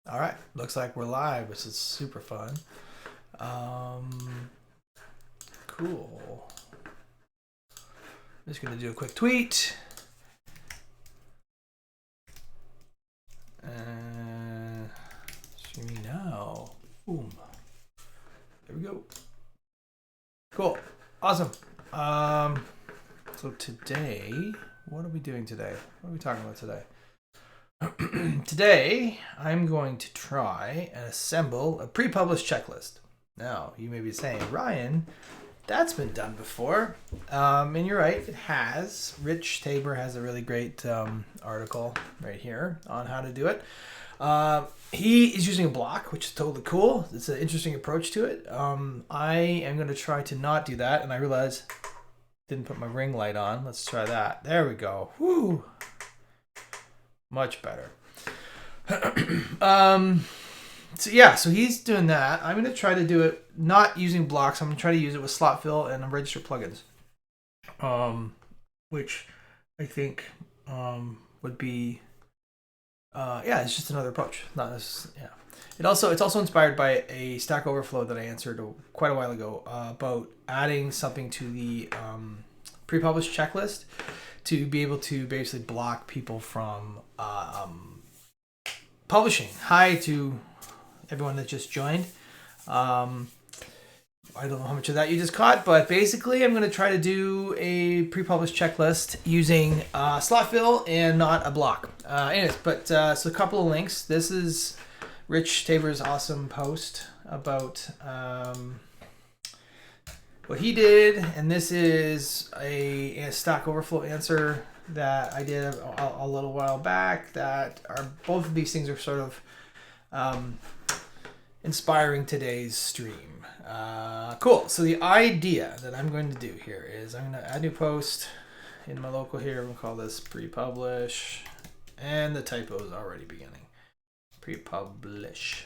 All right, looks like we're live, which is super fun. Cool. I'm just gonna do a quick tweet. Streaming now. Boom. There we go. Cool. Awesome. So today, what are we doing today? What are we talking about today? Today, I'm going to try and assemble a pre-published checklist. Now, you may be saying, Ryan, that's been done before. And you're right, it has. Rich Tabor has a really great article right here on how to do it. He is using a block, which is totally cool. It's an interesting approach to it. I am going to try to not do that, and I realized didn't put my ring light on. Let's try that. There we go. Woo! Much better. So he's doing that. I'm going to try to do it not using blocks. I'm going to try to use it with slot fill and register plugins, which I think would be it's just another approach. It's also inspired by a Stack Overflow that I answered quite a while ago about adding something to the pre-published checklist to be able to basically block people from publishing. Hi to everyone that just joined. I don't know how much of that you just caught, but basically I'm going to try to do a pre-published checklist using slot fill and not a block. So a couple of links. This is Rich Tabor's awesome post about what he did, and this is a Stack Overflow answer that I did a little while back. That are both of these things are sort of inspiring today's stream. Cool. So the idea that I'm going to do here is I'm going to add a new post in my local here. We'll call this pre-publish, and the typo is already beginning. Pre-publish.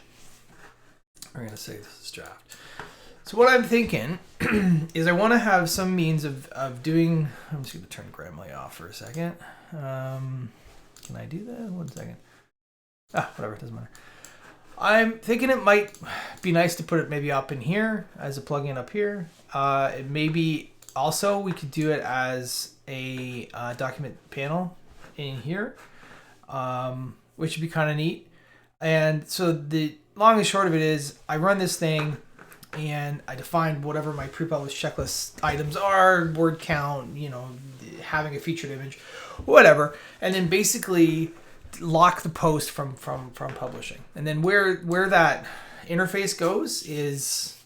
We're going to say this is draft. So what I'm thinking is I want to have some means of doing. I'm just going to turn Grammarly off for a second. Can I do that? 1 second. Whatever. It doesn't matter. I'm thinking it might be nice to put it maybe up in here as a plugin up here. Maybe also we could do it as a document panel in here, which would be kind of neat. And so the long and short of it is I run this thing and I define whatever my pre-published checklist items are, word count, having a featured image, whatever. And then basically lock the post from publishing. And then where that interface goes is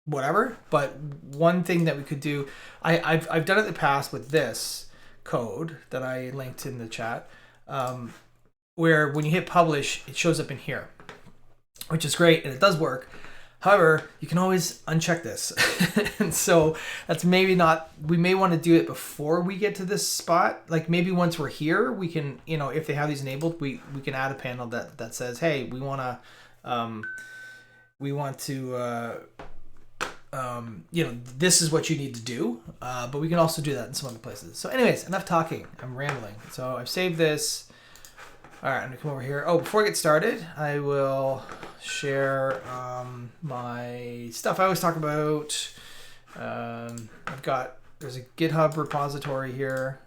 whatever. But one thing that we could do, I've done it in the past with this code that I linked in the chat, where when you hit publish, it shows up in here, which is great and it does work. However, you can always uncheck this. And so that's maybe not, we may want to do it before we get to this spot. Like maybe once we're here, we can, if they have these enabled, we can add a panel that says, hey, we want to, this is what you need to do. But we can also do that in some other places. So anyways, enough talking. I'm rambling. So I've saved this. All right, I'm gonna come over here. Oh, before I get started, I will share my stuff I always talk about. There's a GitHub repository here,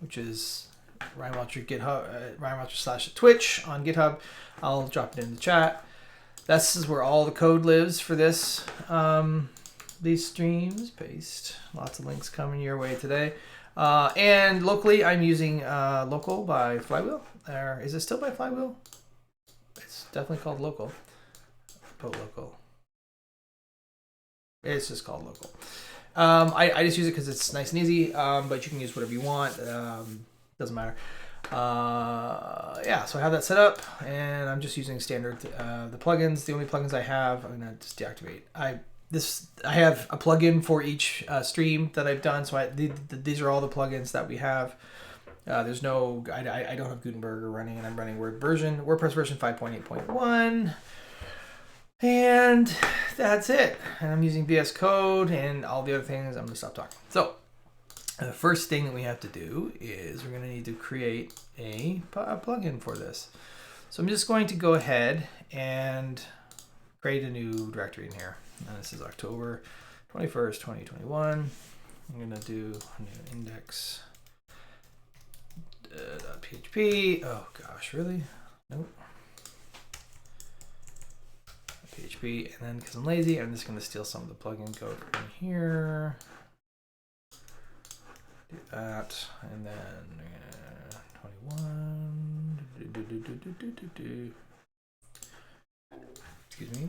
which is Ryan Welcher GitHub, Ryan Welcher /Twitch on GitHub. I'll drop it in the chat. This is where all the code lives for this. These streams, paste. Lots of links coming your way today. And locally, I'm using Local by Flywheel. Or is it still by Flywheel? It's definitely called Local. Put Local. It's just called Local. I just use it because it's nice and easy, but you can use whatever you want. Doesn't matter. So I have that set up, and I'm just using standard the plugins. The only plugins I have, I'm gonna just deactivate. I have a plugin for each stream that I've done. So these are all the plugins that we have. There's no, I don't have Gutenberg running, and I'm running WordPress version 5.8.1. And that's it. And I'm using VS Code and all the other things. I'm going to stop talking. So the first thing that we have to do is we're going to need to create a plugin for this. So I'm just going to go ahead and create a new directory in here. And this is October 21st, 2021. I'm going to do a new index. .php. Oh gosh, really? Nope. PHP, and then because I'm lazy, I'm just going to steal some of the plugin code from here. Do that, and then 21. Excuse me.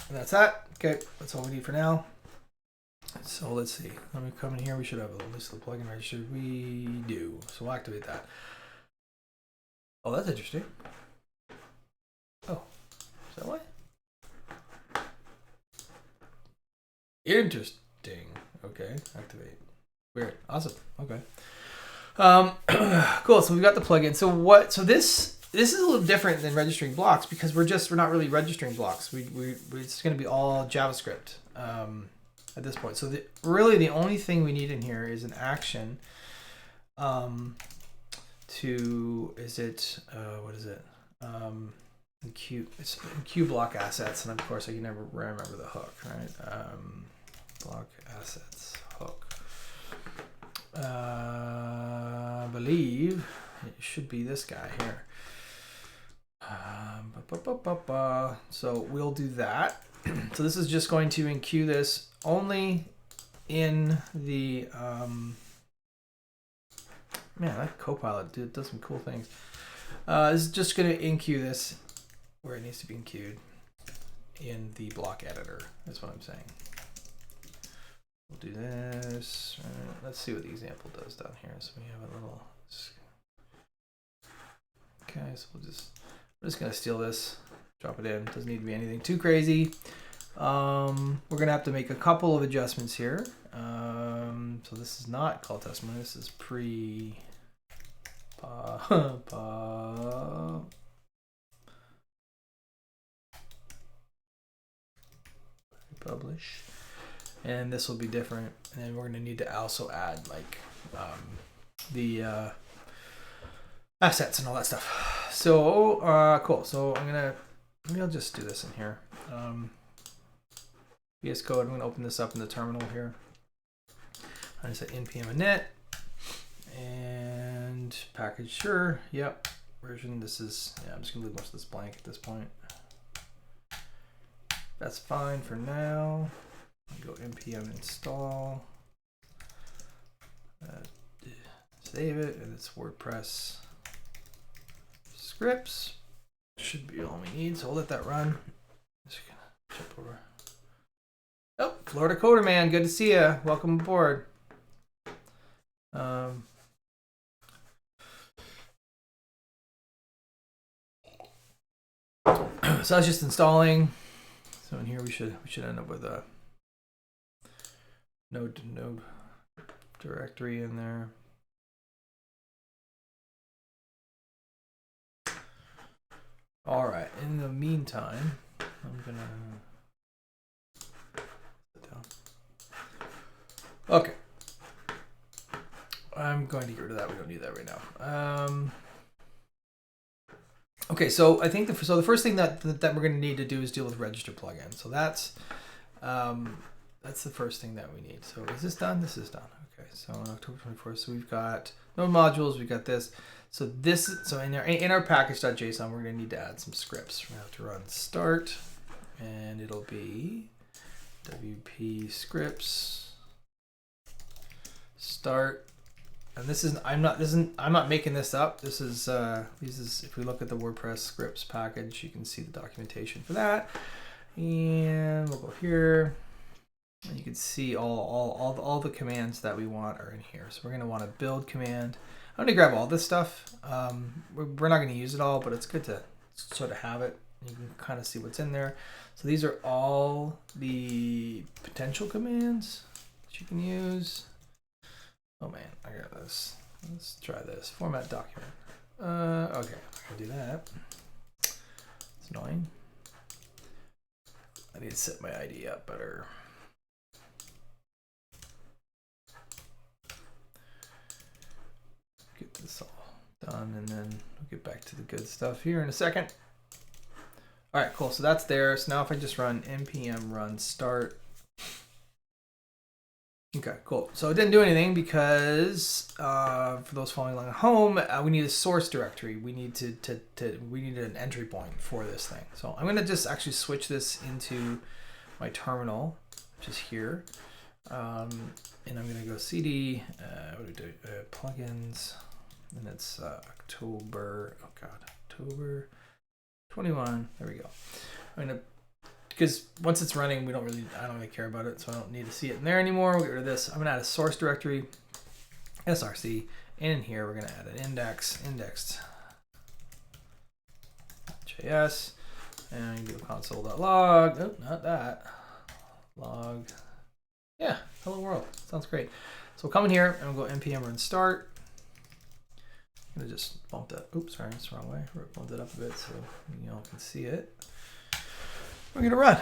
And that's that. Okay, that's all we need for now. So let's see. Let me come in here. We should have a list of the plugin registered. We do. So we'll activate that. Oh, that's interesting. Oh, is that what? Interesting. Okay, activate. Weird. Awesome. Okay. Cool. So we've got the plugin. So this is a little different than registering blocks because we're not really registering blocks. It's going to be all JavaScript at this point. So really the only thing we need in here is an action. What is it? It's queue block assets, and of course I can never remember the hook, right? Block assets hook. I believe it should be this guy here. So we'll do that. So this is just going to enqueue this only in the man, that Copilot does some cool things. This is just going to enqueue this where it needs to be enqueued in the block editor. That's what I'm saying. We'll do this. Let's see what the example does down here. So we have a little. Okay, so we're just going to steal this, drop it in. Doesn't need to be anything too crazy. We're going to have to make a couple of adjustments here. So this is not call testimony. This is publish, and this will be different, and then we're going to need to also add like the assets and all that stuff. So cool. So maybe I'll just do this in here. VS Code. I'm going to open this up in the terminal here. I just said npm init and package. Sure. Yep. Version. This is, yeah, I'm just going to leave most of this blank at this point. That's fine for now. I'll go npm install. Save it, and it's WordPress scripts. Should be all we need, so we'll let that run. Just gonna jump over. Oh, Florida Coder Man, good to see you. Welcome aboard. So I was just installing. So in here we should end up with a node directory in there. All right. In the meantime, I'm gonna sit down. Okay. I'm going to get rid of that. We don't need that right now. Okay, so I think the first thing that we're going to need to do is deal with register plugin. So that's the first thing that we need. So is this done? This is done. Okay, so on October 24th, so we've got node modules. We've got this. So in our package.json, we're going to need to add some scripts. We're going to have to run start, and it'll be wp scripts start. And I'm not making this up. This is if we look at the WordPress scripts package, you can see the documentation for that. And we'll go here, and you can see all the commands that we want are in here. So we're going to want a build command. I'm going to grab all this stuff. We're not going to use it all, but it's good to sort of have it. You can kind of see what's in there. So these are all the potential commands that you can use. Oh man, I got this. Let's try this. Format document. Okay, I'll do that. It's annoying. I need to set my ID up better. Get this all Done, and then we'll get back to the good stuff here in a second. All right, cool. So that's there. So now if I just run npm run start. Okay, cool. So it didn't do anything because for those following along at home, we need a source directory. We need we need an entry point for this thing. So I'm gonna just actually switch this into my terminal, which is here, and I'm gonna go cd what do we do? Plugins, and it's October. Oh God, October 21. There we go. I'm gonna. Because once it's running, I don't really care about it, so I don't need to see it in there anymore. We'll get rid of this. I'm gonna add a source directory, src, and in here we're gonna add an indexed JS, and you do console.log. Oh, not that. Log. Yeah, hello world. Sounds great. So we'll come in here and we'll go npm run start. I'm gonna just bump that. Oops, sorry, that's the wrong way. We're bumped it up a bit so you all can see it. We're gonna run.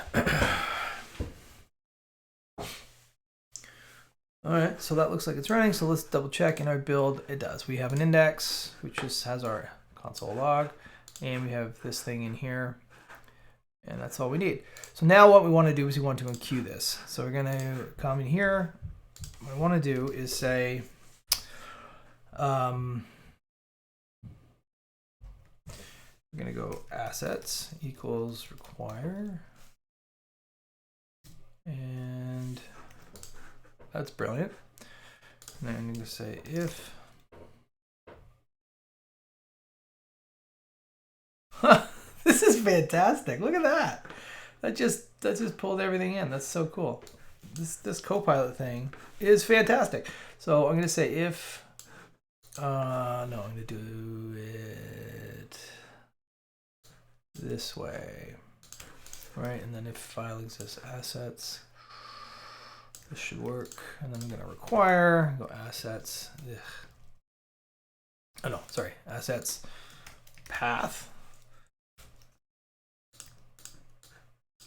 All right, so that looks like it's running. So let's double check in our build. It does. We have an index, which just has our console log, and we have this thing in here, and that's all we need. So now what we want to do is we want to enqueue this. So we're gonna come in here. What I want to do is say, we're gonna go assets equals require, and that's brilliant. And then I'm gonna say if this is fantastic. Look at that. That just pulled everything in. That's so cool. This Copilot thing is fantastic. So I'm gonna say if no, I'm gonna do it this way, right? And then if file exists assets, this should work. And then I'm gonna require, go assets. Ugh. Oh no, sorry, assets path.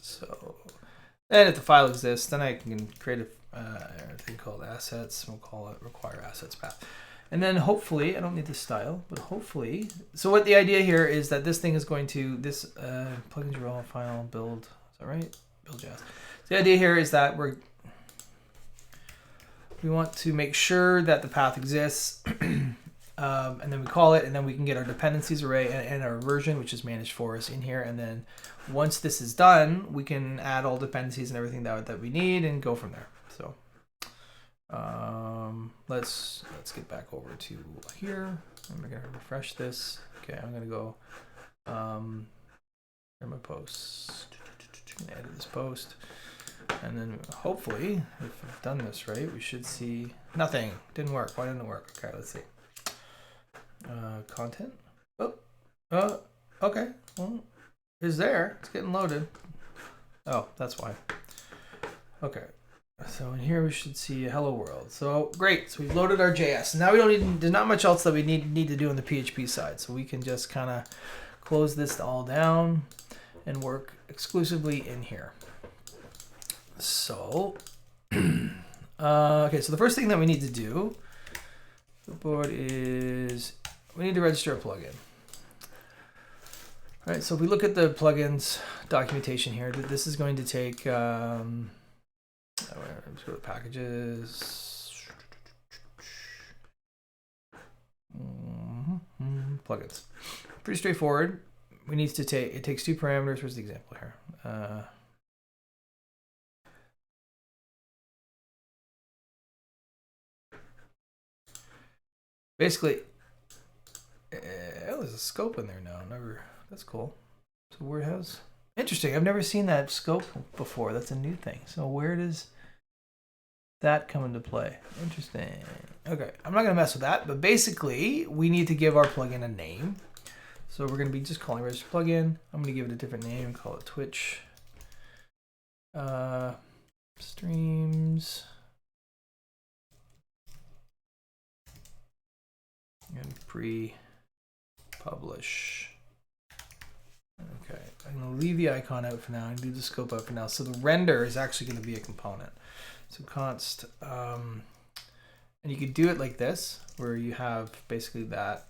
So, and if the file exists, then I can create a thing called assets. We'll call it require assets path. And then hopefully, I don't need the style, but hopefully, so what the idea here is that this thing is going to, this plugins URL file build, is that right? Build JS. So the idea here is that we want to make sure that the path exists, and then we call it, and then we can get our dependencies array and our version, which is managed for us in here. And then once this is done, we can add all dependencies and everything that we need and go from there. So let's get back over to here. I'm gonna refresh this. Okay, I'm gonna go in my posts, edit this post, and then hopefully, if I've done this right, we should see nothing. Didn't work. Why didn't it work? Okay, let's see. Content. Oh, okay. Well, it's there. It's getting loaded. Oh, that's why. Okay. So in here we should see hello world. So great. So we've loaded our JS. Now we don't need, there's not much else that we need to do on the PHP side. So we can just kind of close this all down and work exclusively in here. So, okay. So the first thing that we need to do, the board is we need to register a plugin. All right. So if we look at the plugins documentation here, this is going to take. Let's go to packages. Plugins. Pretty straightforward. We need to take, it takes two parameters. Where's the example here? Basically, oh, there's a scope in there now. That's cool. So where has, interesting. I've never seen that scope before. That's a new thing. So where does that come into play? Interesting. Okay, I'm not gonna mess with that, but basically we need to give our plugin a name. So we're gonna be just calling register plugin. I'm gonna give it a different name, call it Twitch streams and pre-publish. Okay, I'm gonna leave the icon out for now and leave the scope out for now. So the render is actually gonna be a component. So const, and you could do it like this, where you have basically that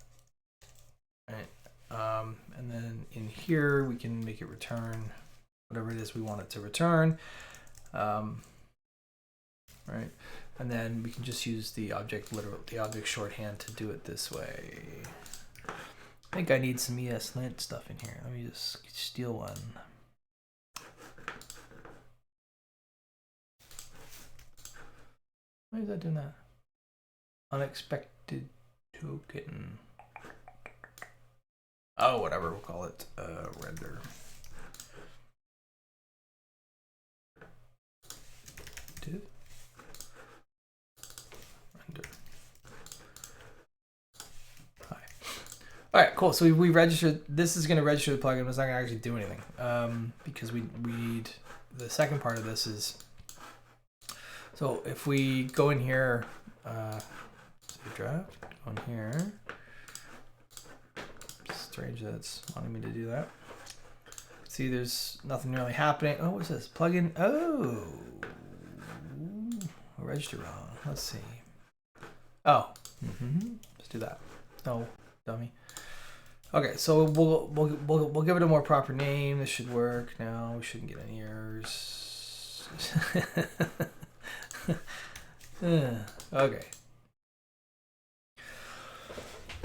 right? And then in here we can make it return whatever it is we want it to return, right? And then we can just use the object shorthand to do it this way. I think I need some ESLint stuff in here. Let me just steal one. Why is that doing that? Unexpected token. Oh, whatever, we'll call it render. Render. Hi. All right, cool. So we registered. This is going to register the plugin, but it's not going to actually do anything because we need the second part of this is. So if we go in here, save draft, go in here. Strange that it's wanting me to do that. See, there's nothing really happening. Oh, what's this? Plugin. Oh, register wrong. Let's see. Oh, let's do that. No, dummy. Okay, so we'll give it a more proper name. This should work now. We shouldn't get any errors. Okay.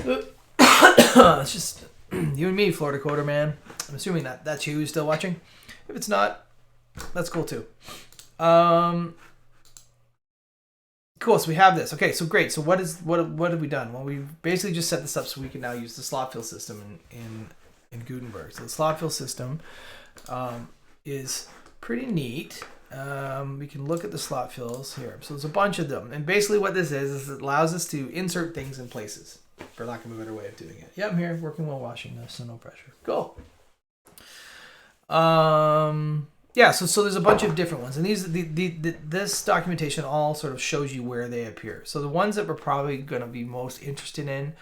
It's just you and me, Florida Coder Man. I'm assuming that that's you who's still watching. If it's not, that's cool too. Cool. So we have this. Okay. So great. So what have we done? Well, we've basically just set this up so we can now use the slot fill system in Gutenberg. So the slot fill system is pretty neat. We can look at the slot fills here. So there's a bunch of them, and basically what this is it allows us to insert things in places, for lack of a better way of doing it. Yeah, I'm here working while washing, so no pressure. Cool. Yeah, so there's a bunch of different ones, and this documentation all sort of shows you where they appear. So the ones that we're probably going to be most interested in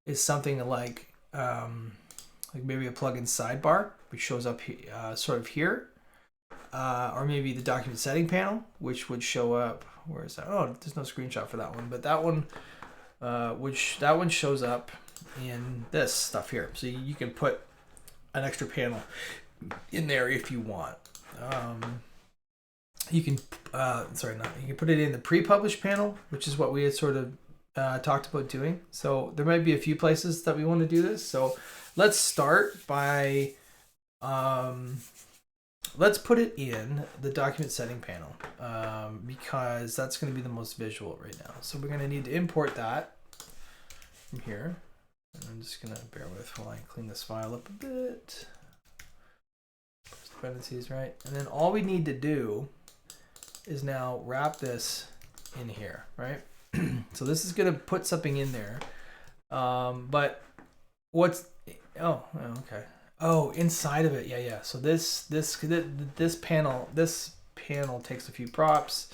is something like maybe a plugin sidebar, which shows up sort of here, or maybe the document setting panel, which would show up. Where is that? Oh, there's no screenshot for that one, but that one, that one shows up in this stuff here. So you can put an extra panel in there if you want. You can you can put it in the pre-published panel, which is what we had sort of talked about doing. So there might be a few places that we want to do this. So let's start by let's put it in the document setting panel because that's going to be the most visual right now. So we're going to need to import that from here. And I'm just going to bear with while I clean this file up a bit. Dependencies, right? And then all we need to do is now wrap this in here, right? So this is going to put something in there. But what's, okay. Oh, inside of it. Yeah. So this panel takes a few props.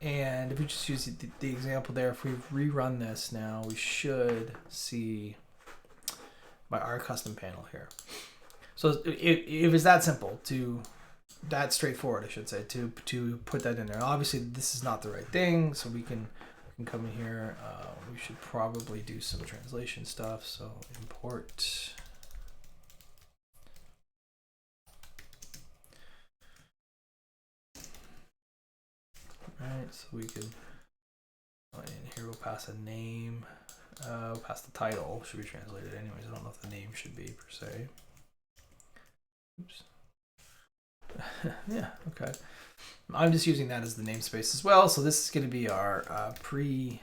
And if we just use the example there, if we rerun this now, we should see our custom panel here. So it was that simple that straightforward, I should say, to put that in there. Obviously, this is not the right thing, so we can come in here. We should probably do some translation stuff. So import. Right, so we can, in here we'll pass a name, we'll pass the title, should be translated anyways. I don't know if the name should be per se. Oops. Yeah, okay. I'm just using that as the namespace as well. So this is going to be our pre-publish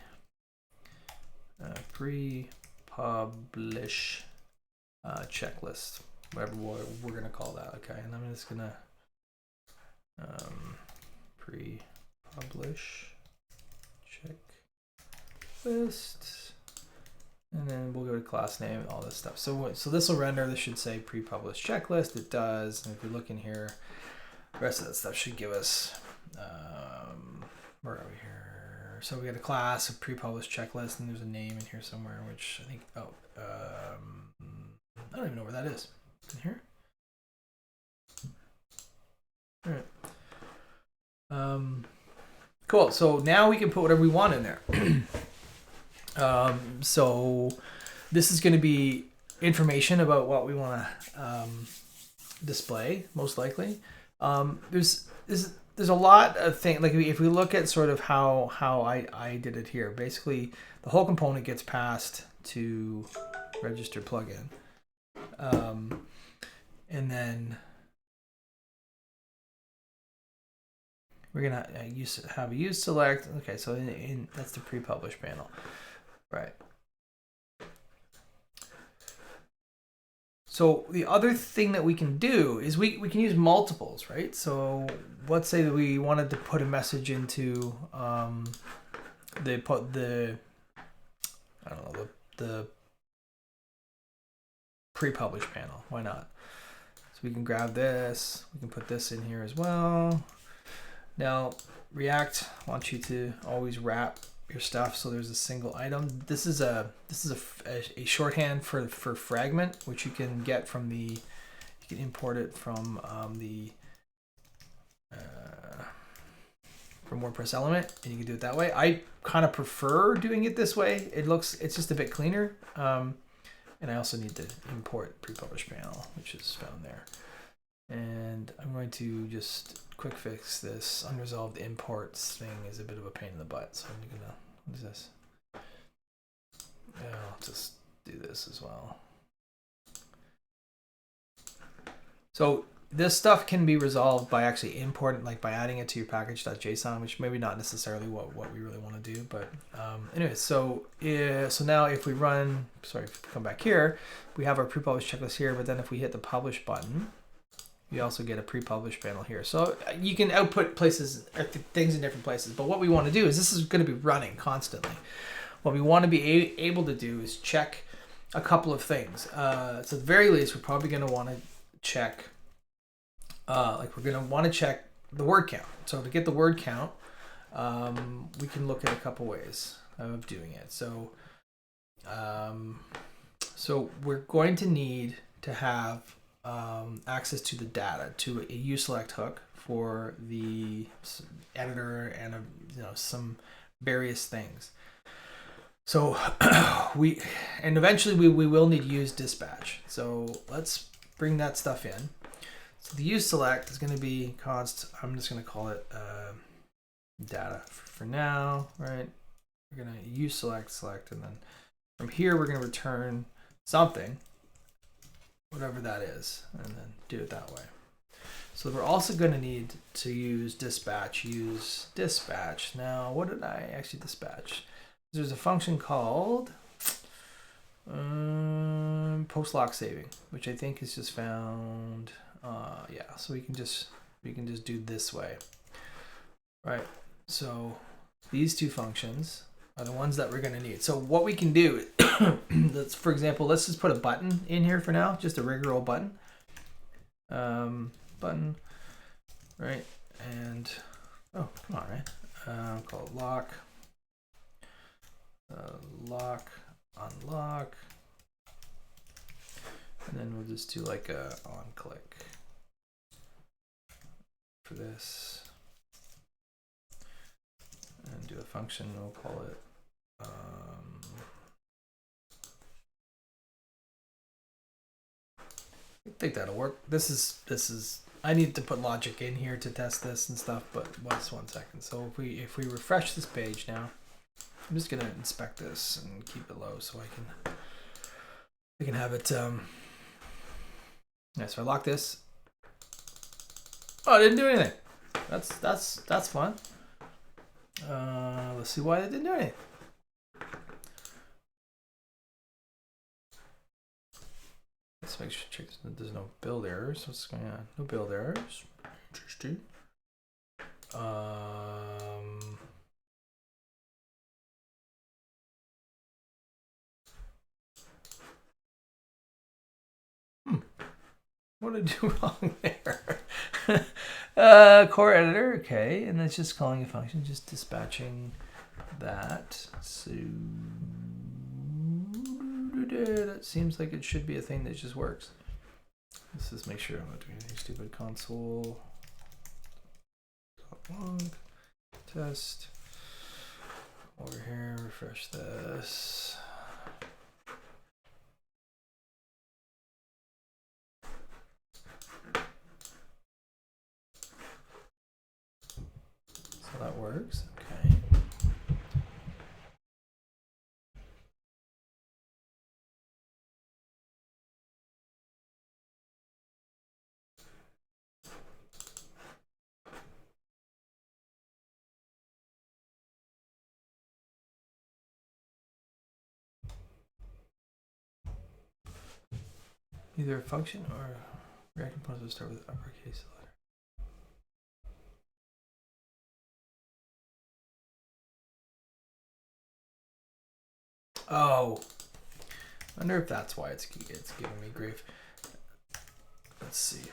checklist, whatever we're going to call that. Okay, and I'm just going to pre-publish checklist, and then we'll go to class name and all this stuff. So this will render. This should say pre-publish checklist. It does. And if you look in here, the rest of that stuff should give us, where are we here? So we got a class, a pre-published checklist, and there's a name in here somewhere, which I think, I don't even know where that is. In here? All right. Cool. So now we can put whatever we want in there. So this is going to be information about what we want to display, most likely. There's a lot of things, like if we look at sort of how I did it here, basically the whole component gets passed to register plugin. And then we're gonna have a use select. Okay, so that's the pre-publish panel, right? So the other thing that we can do is we can use multiples, right? So let's say that we wanted to put a message into the pre-publish panel. Why not? So we can grab this. We can put this in here as well. Now React wants you to always wrap your stuff so there's a single item. This is a shorthand for fragment, which you can get from you can import it from from WordPress element, and you can do it that way. I kind of prefer doing it this way. It's just a bit cleaner. And I also need to import pre-publish panel, which is found there. And I'm going to just quick fix this unresolved imports thing is a bit of a pain in the butt. So I'm gonna, what is this? Yeah, I'll just do this as well. So this stuff can be resolved by actually importing, like by adding it to your package.json, which maybe not necessarily what we really want to do. But anyway, so now if we run, come back here, we have our pre-publish checklist here, but then if we hit the publish button, we also get a pre-publish panel here. So you can output things in different places, but what we want to do is this is going to be running constantly. What we want to be able to do is check a couple of things. So at the very least, we're probably going to want to check we're going to want to check the word count. So to get the word count, we can look at a couple ways of doing it. So we're going to need to have access to the data, to a uSelect hook for the editor and some various things. So eventually we will need use dispatch. So let's bring that stuff in. So the use select is going to be const. I'm just going to call it data for now, right? We're going to use select, and then from here we're going to return something, whatever that is, and then do it that way. So we're also going to need to use dispatch. Use dispatch. Now, what did I actually dispatch? There's a function called post lock saving, which I think is just found. Yeah, so we can just do this way, right? So these two functions are the ones that we're going to need. So what we can do, for example, let's just put a button in here for now, just a regular old button, right? And oh, come on, right? Call it lock, lock, unlock, and then we'll just do like a on click for this, and do a function. We'll call it I think that'll work. This is I need to put logic in here to test this and stuff, but just 1 second. So if we refresh this page now, I'm just gonna inspect this and keep it low so I can have it. Yeah, so I lock this. Oh, I didn't do anything. That's fun. Let's see why they didn't do anything. Let's make sure check there's no build errors. What's going on? No build errors. Interesting. What did I do wrong there? Core editor, okay, and that's just calling a function, just dispatching that. So that seems like it should be a thing that just works. Let's just make sure I'm not doing anything stupid. Console log test over here. Refresh this. works. Okay. Either a function or React components will start with uppercase letter. Oh, I wonder if that's why it's giving me grief. Let's see.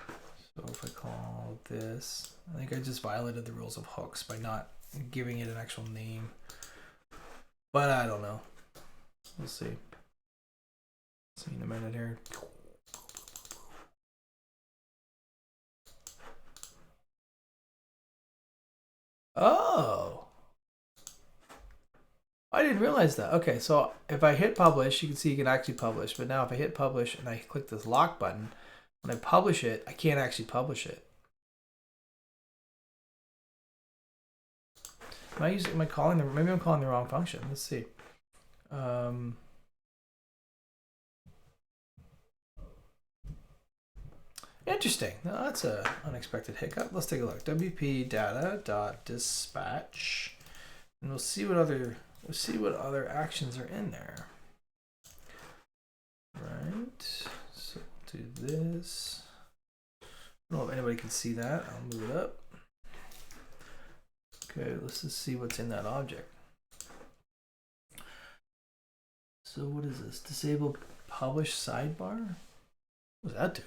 So if I call this, I think I just violated the rules of hooks by not giving it an actual name. But I don't know. We'll see. See in a minute here. Oh, I didn't realize that. Okay, so if I hit publish, you can see you can actually publish. But now if I hit publish and I click this lock button, when I publish it, I can't actually publish it. Maybe I'm calling the wrong function. Let's see. Interesting. Now that's a unexpected hiccup. Let's take a look. WP data.dispatch, and we'll see what other actions are in there. Right. So we'll do this. I don't know if anybody can see that. I'll move it up. Okay, let's just see what's in that object. So what is this? Disable publish sidebar? What does that do?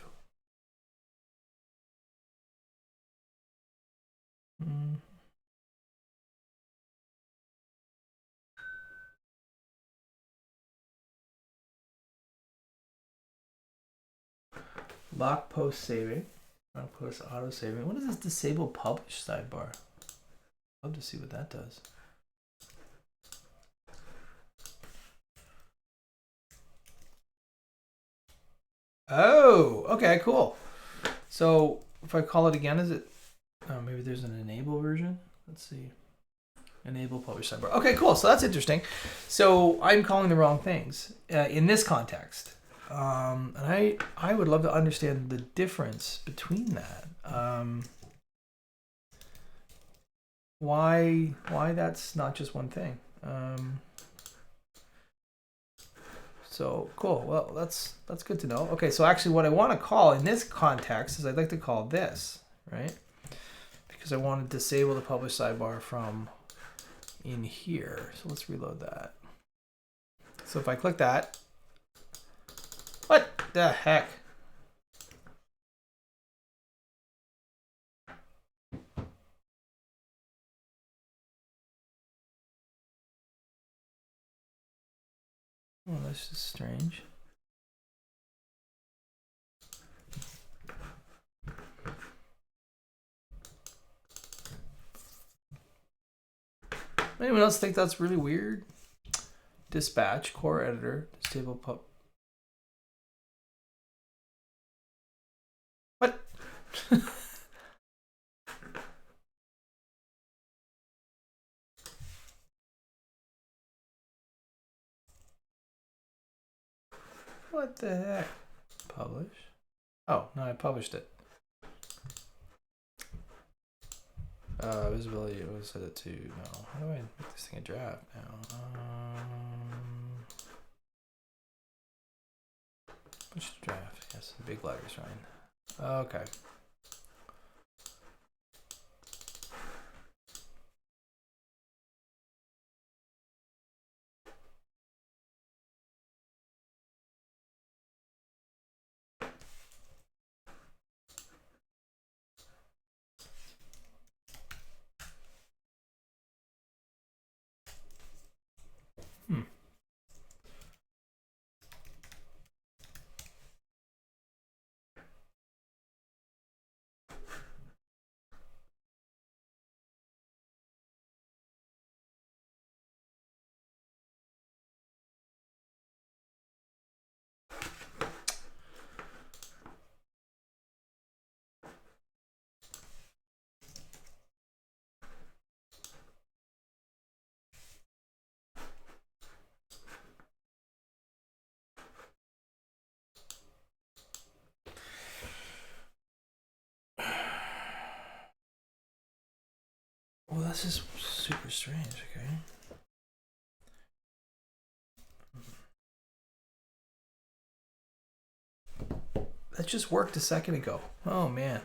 Lock post saving. Lock post auto saving. What is this disable publish sidebar? I'd love to see what that does. Oh, okay, cool. So if I call it again, is it, oh, maybe there's an enable version. Let's see. Enable publish sidebar. Okay, cool. So that's interesting. So I'm calling the wrong things in this context. And I would love to understand the difference between that. Why that's not just one thing. So cool. Well, that's good to know. Okay, so actually what I want to call in this context is I'd like to call this, right? Because I want to disable the publish sidebar from in here. So let's reload that. So if I click that, what the heck? Oh, that's just strange. Anyone else think that's really weird? Dispatch, core editor, disable pub. What? What the heck? Publish? Oh, no, I published it. Visibility, I set it to, no. How do I make this thing a draft now? Push the draft, yes, the big letters, right? Okay. this is super strange. Okay. That just worked a second ago. Oh man.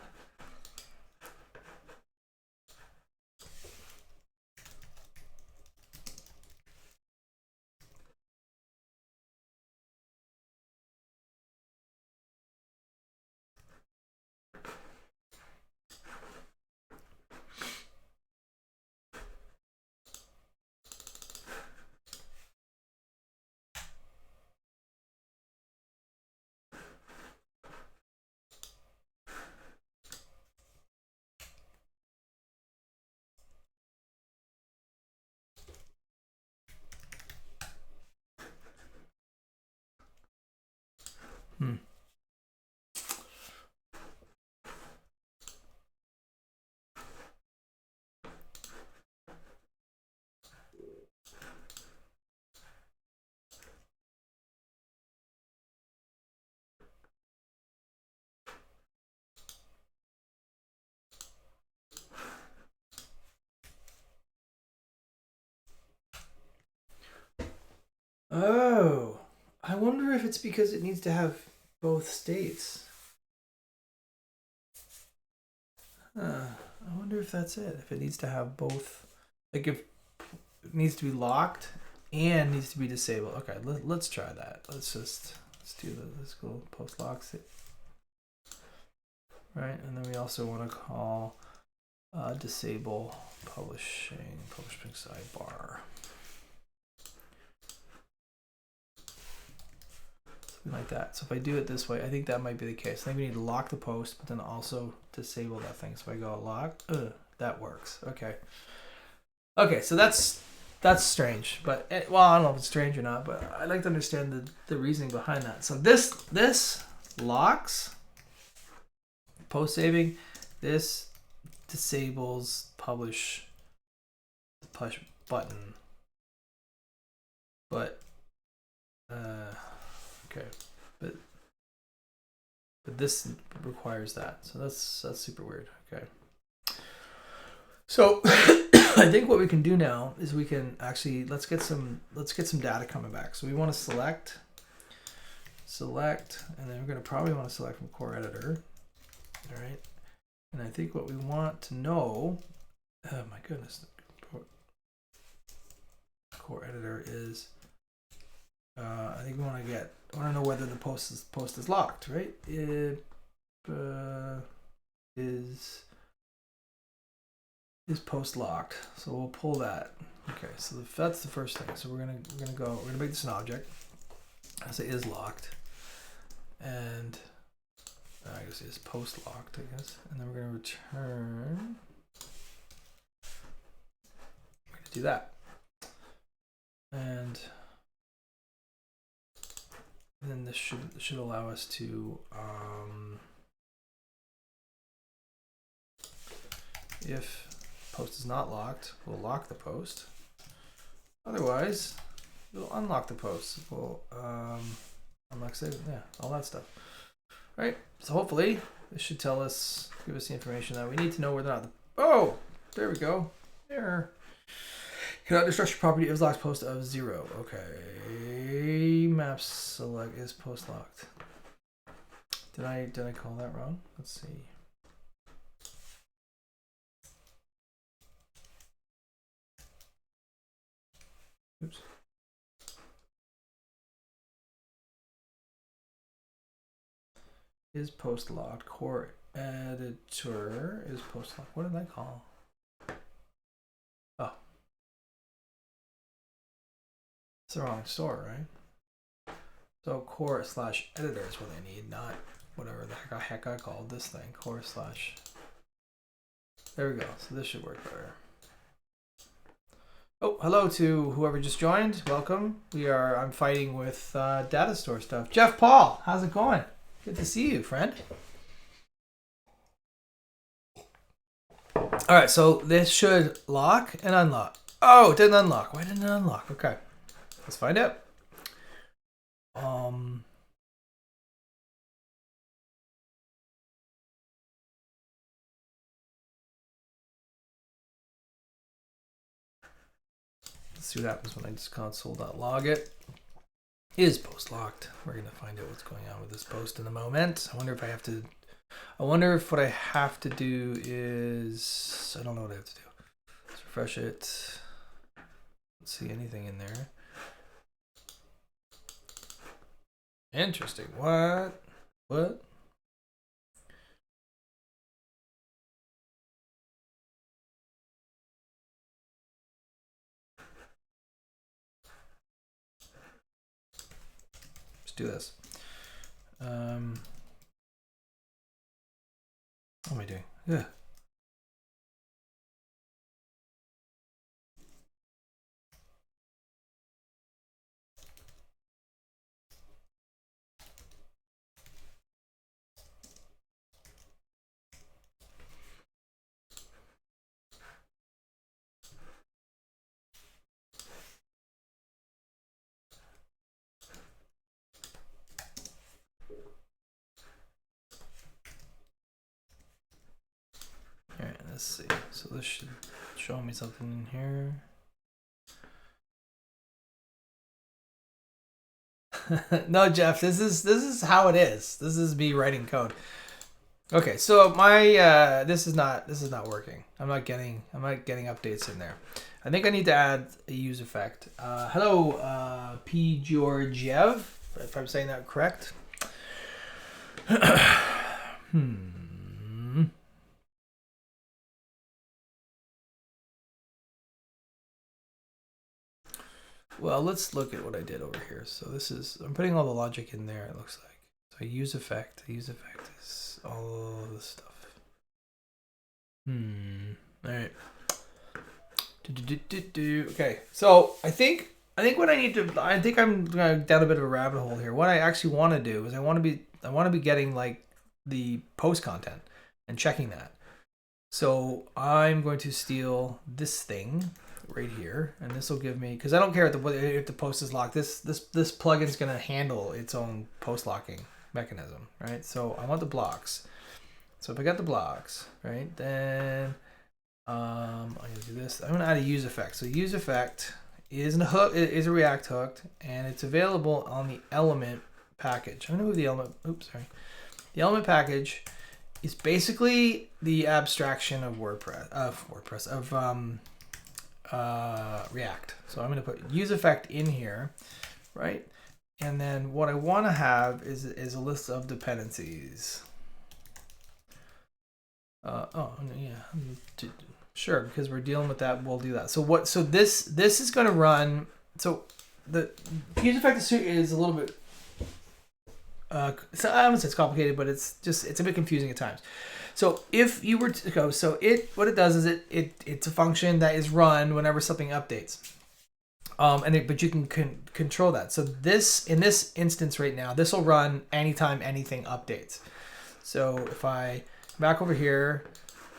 Oh, I wonder if it's because it needs to have both states. I wonder if that's it. If it needs to have both, like if it needs to be locked and needs to be disabled. Okay, let's try that. Let's do the let's go post locks it. Right, and then we also want to call disable publishing sidebar. Like that. So if I do it this way, I think that might be the case. I think we need to lock the post, but then also disable that thing. So if I go lock, that works. Okay. Okay, so that's strange, but well, I don't know if it's strange or not, but I'd like to understand the reasoning behind that. So this locks post saving. This disables push button, but okay, but this requires that, so that's super weird. Okay, so I think what we can do now is we can actually let's get some data coming back. So we want to select, and then we're going to probably want to select from core editor. All right, and I think what we want to know, oh my goodness, core editor is. I think we want to know whether the post is locked, right? It is post locked, so we'll pull that. Okay, so that's the first thing. So we're gonna make this an object. I say is locked, and I guess it's post locked. I guess, and then we're gonna return. We're gonna do that, and then this should allow us to if post is not locked, we'll lock the post. Otherwise, we'll unlock the post. We'll unlock save, yeah, all that stuff. Right. So hopefully this should give us the information that we need to know whether or not. Oh, there we go. Error. Cannot destruct property if locked post of 0. Okay. Map select is post locked. Did I call that wrong? Let's see. Oops. Is post locked. Core editor is post locked. What did I call? Oh. It's the wrong store, right? So core / editor is what I need, not whatever the heck I called this thing. Core / there we go. So this should work better. Oh, hello to whoever just joined. Welcome. I'm fighting with data store stuff. Jeff Paul, how's it going? Good to see you, friend. All right, so this should lock and unlock. Oh, it didn't unlock. Why didn't it unlock? Okay, let's find out. Let's see what happens when I just console.log it. It is post locked. We're going to find out what's going on with this post in a moment. I wonder if what I have to do is, I don't know what I have to do. Let's refresh it. Let's see anything in there. Interesting. What? Let's do this. What am I doing? Yeah. All right, let's see. So this should show me something in here. No, Jeff, this is how it is. This is me writing code. Okay, so my this is not working. I'm not getting updates in there. I think I need to add a use effect. Hello, P Georgiev, if I'm saying that correct. Well, let's look at what I did over here. So this is, I'm putting all the logic in there, it looks like. So use effect is all this stuff. All right. Okay, so I think what I need to, I think I'm down a bit of a rabbit hole here. What I actually want to do is I want to be getting like the post content and checking that. So I'm going to steal this thing right here, and this will give me, because I don't care if the post is locked. This plugin's going to handle its own post locking mechanism, right? So I want the blocks. So if I got the blocks, right, then I'm going to do this. I'm going to add a use effect. So use effect is a hook, is a React hook, and it's available on the element package. I'm going to move the element. Oops, sorry. The element package is basically the abstraction of React. So I'm going to put use effect in here, right? And then what I want to have is a list of dependencies. Sure, because we're dealing with that, we'll do that. So this is going to run. So the use effect is a little bit. So I don't say it's complicated, but it's a bit confusing at times. So if you were to go, what it does is it's a function that is run whenever something updates. But you can control that. So in this instance right now, this will run anytime anything updates. So if I come back over here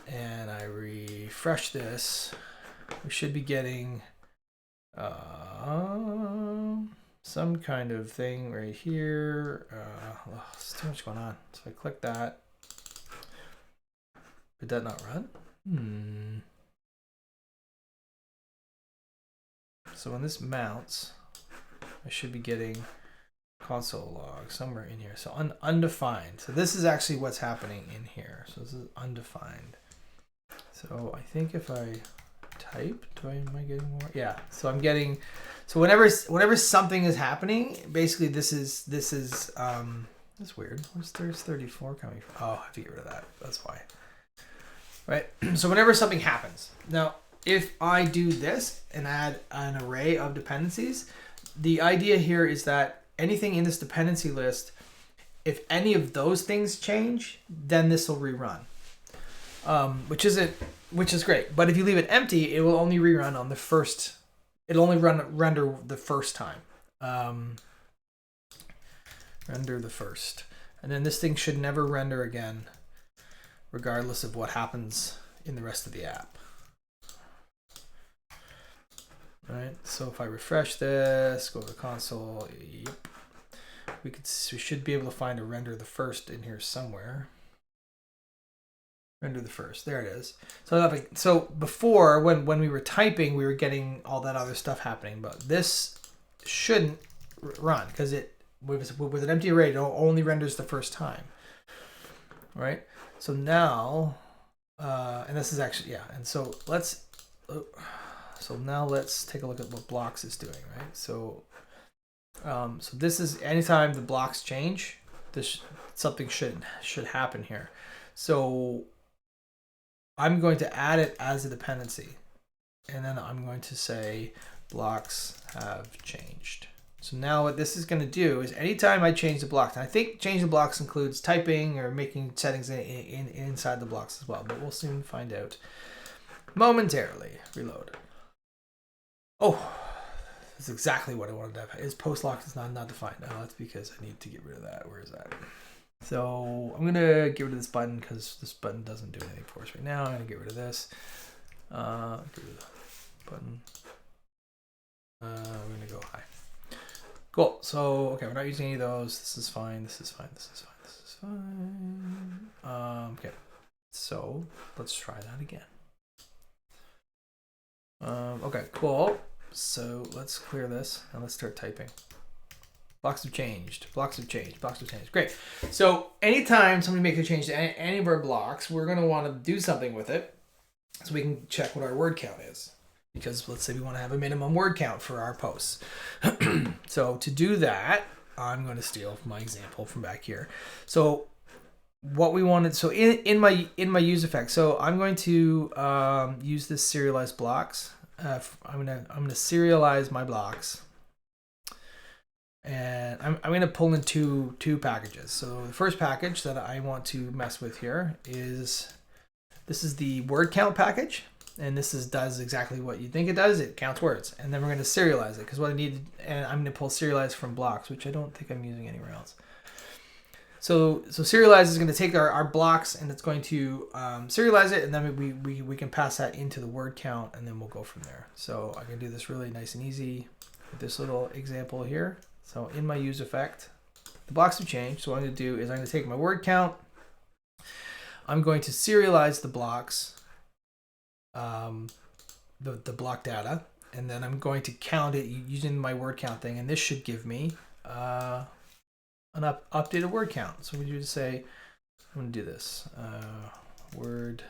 and I refresh this, we should be getting some kind of thing right here. There's too much going on. So I click that. Did that not run? So when this mounts, I should be getting console log somewhere in here. So undefined. So this is actually what's happening in here. So this is undefined. So I think if I type, am I getting more? Yeah. So I'm getting. So whenever something is happening, basically this is that's weird. There's 34 coming from? Oh, I have to get rid of that. That's why. Right. So whenever something happens, now if I do this and add an array of dependencies, the idea here is that anything in this dependency list, if any of those things change, then this will rerun, which is great. But if you leave it empty, it will only rerun on the first. It'll only render the first time. Render the first, and then this thing should never render again, regardless of what happens in the rest of the app. All right, so if I refresh this, go to the console, yep, we should be able to find a render the first in here somewhere. Render the first. There it is. So before, when we were typing, we were getting all that other stuff happening, but this shouldn't run because it with an empty array, it only renders the first time. Right? So now, and this is actually, yeah. And so now let's take a look at what blocks is doing, right? So this is anytime the blocks change, something should happen here. So I'm going to add it as a dependency, and then I'm going to say blocks have changed. So now what this is going to do is anytime I change the blocks, and I think change the blocks includes typing or making settings inside the blocks as well, but we'll soon find out momentarily. Reload. Oh, that's exactly what I wanted to have. Is post lock is not defined. No, that's because I need to get rid of that. Where is that? So I'm gonna get rid of this button because this button doesn't do anything for us right now. I'm gonna get rid of this. Get rid of the button. We're gonna go high. Cool. So okay, we're not using any of those. This is fine. This is fine. This is fine. This is fine. Okay. So let's try that again. Okay. Cool. So let's clear this and let's start typing. Blocks have changed. Blocks have changed. Blocks have changed. Great. So anytime somebody makes a change to any of our blocks, we're going to want to do something with it so we can check what our word count is. Because let's say we want to have a minimum word count for our posts. So to do that, I'm going to steal my example from back here. So what we wanted, so in my use effect, so I'm going to use this serialized blocks. I'm gonna serialize my blocks. And I'm going to pull in two packages. So the first package that I want to mess with here is, this is the word count package. And this does exactly what you think it does. It counts words. And then we're going to serialize it because what I need, and I'm going to pull serialize from blocks, which I don't think I'm using anywhere else. So serialize is going to take our blocks and it's going to serialize it. And then we can pass that into the word count and then we'll go from there. So I can do this really nice and easy with this little example here. So in my use effect, the blocks have changed. So what I'm going to do is I'm going to take my word count. I'm going to serialize the blocks, the block data, and then I'm going to count it using my word count thing. And this should give me an updated word count. So we just say, I'm going to do this, word,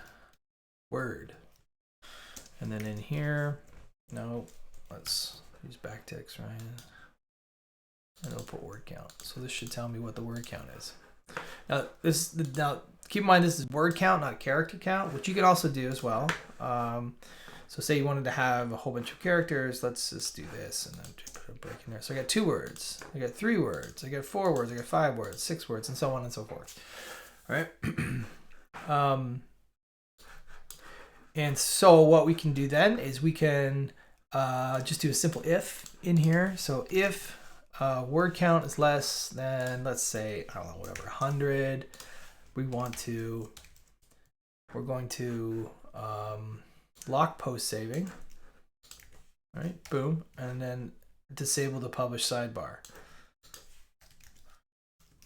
and then in here, no, let's use backticks, right? And it'll put word count. So this should tell me what the word count is. Now keep in mind this is word count, not character count, which you can also do as well. So say you wanted to have a whole bunch of characters. Let's just do this and then put a break in there. So I got 2 words, I got 3 words, I got 4 words, I got 5 words, 6 words, and so on and so forth. All right. And so what we can do then is we can just do a simple if in here. So if word count is less than, let's say, I don't know, whatever, 100. We're going to lock post saving. All right, boom, and then disable the publish sidebar.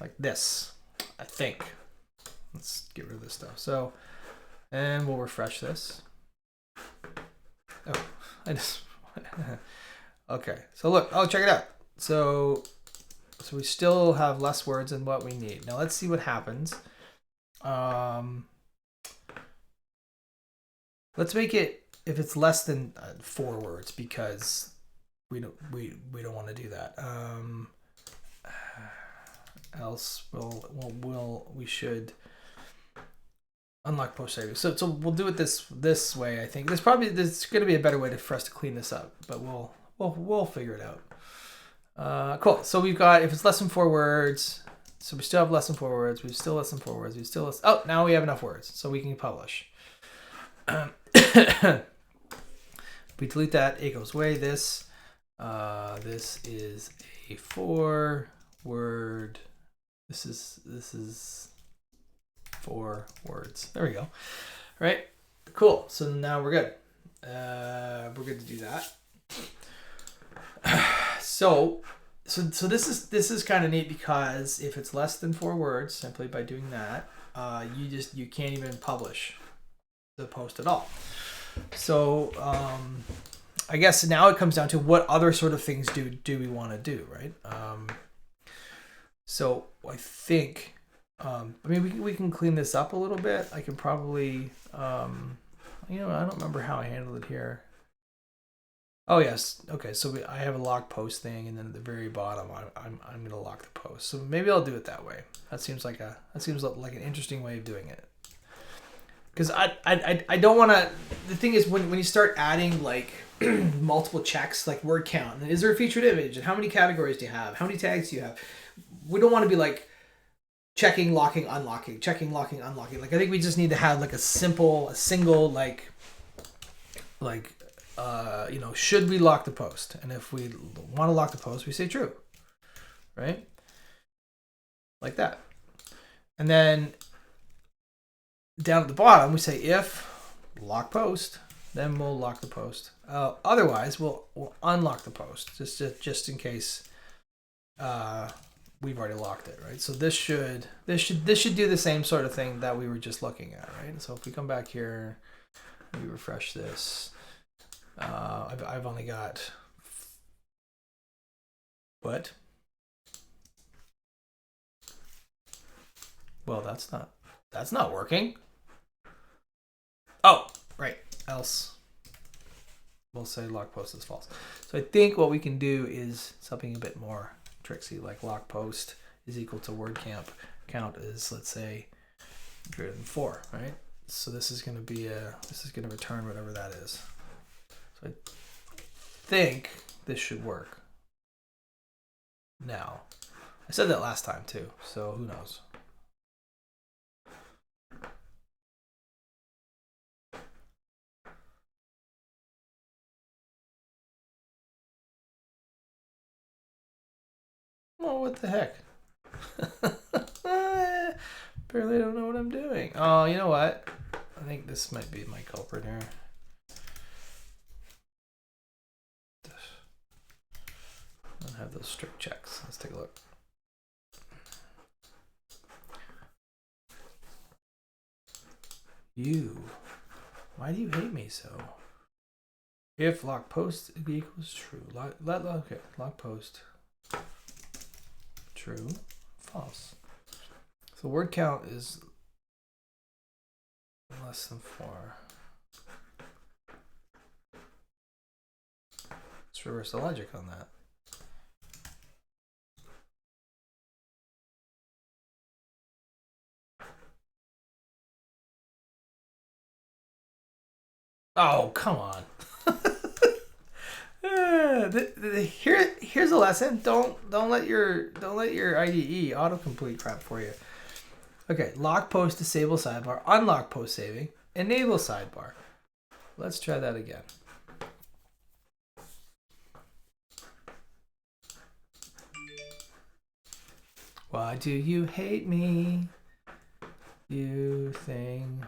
Like this, I think. Let's get rid of this stuff. So, and we'll refresh this. Oh, I just, okay. So look, check it out. So we still have less words than what we need. Now let's see what happens. Let's make it if it's less than 4 words because we don't want to do that. Else we should unlock post saving. So we'll do it this way. I think there's going to be a better way for us to clean this up, but we'll figure it out. Cool. So we've got, if it's less than 4 words, so we still have less than 4 words. We've still less than 4 words. Oh, now we have enough words, so we can publish. We delete that. It goes away. This is a 4 word. This is 4 words. There we go. All right. Cool. So now we're good. We're good to do that. So so this is kind of neat, because if it's less than 4 words, simply by doing that, you can't even publish the post at all. So I guess now it comes down to what other sort of things do we want to do, right? So I think, I mean, we can clean this up a little bit. I can probably, I don't remember how I handled it here. Oh yes, okay. So I have a lock post thing, and then at the very bottom, I'm going to lock the post. So maybe I'll do it that way. That seems like an interesting way of doing it. Because I don't want to. The thing is, when you start adding like multiple checks, like word count, and is there a featured image, and how many categories do you have, how many tags do you have? We don't want to be like checking, locking, unlocking, checking, locking, unlocking. Like I think we just need to have like a single should we lock the post? And if we want to lock the post, we say true, right? Like that. And then down at the bottom, we say if lock post, then we'll lock the post. Otherwise, we'll unlock the post just in case we've already locked it, right? So this should do the same sort of thing that we were just looking at, right? So if we come back here, we refresh this. I've only got what? Well, that's not working. Oh, right. Else we'll say lock post is false. So I think what we can do is something a bit more tricksy, like lock post is equal to word count is, let's say, greater than 4, right? So this is going to return whatever that is. So I think this should work. Now, I said that last time too, so who knows? Well, what the heck? Barely don't know what I'm doing. Oh, you know what? I think this might be my culprit here. I don't have those strict checks. Let's take a look. Why do you hate me so? If lock post equals true, lock post true, false. So word count is less than 4. Let's reverse the logic on that. Oh, come on. Here's a lesson. Don't let your IDE autocomplete crap for you. Okay, lock post disable sidebar, unlock post saving, enable sidebar. Let's try that again. Why do you hate me, you thing?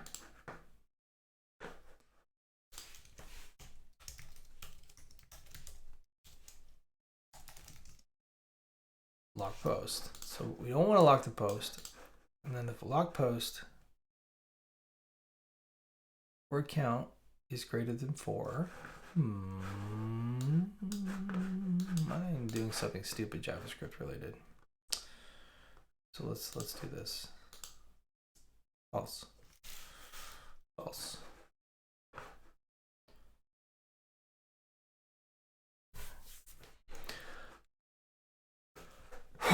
Lock post. So we don't want to lock the post. And then if lock post word count is greater than 4. I'm doing something stupid JavaScript related. So let's do this. False. False.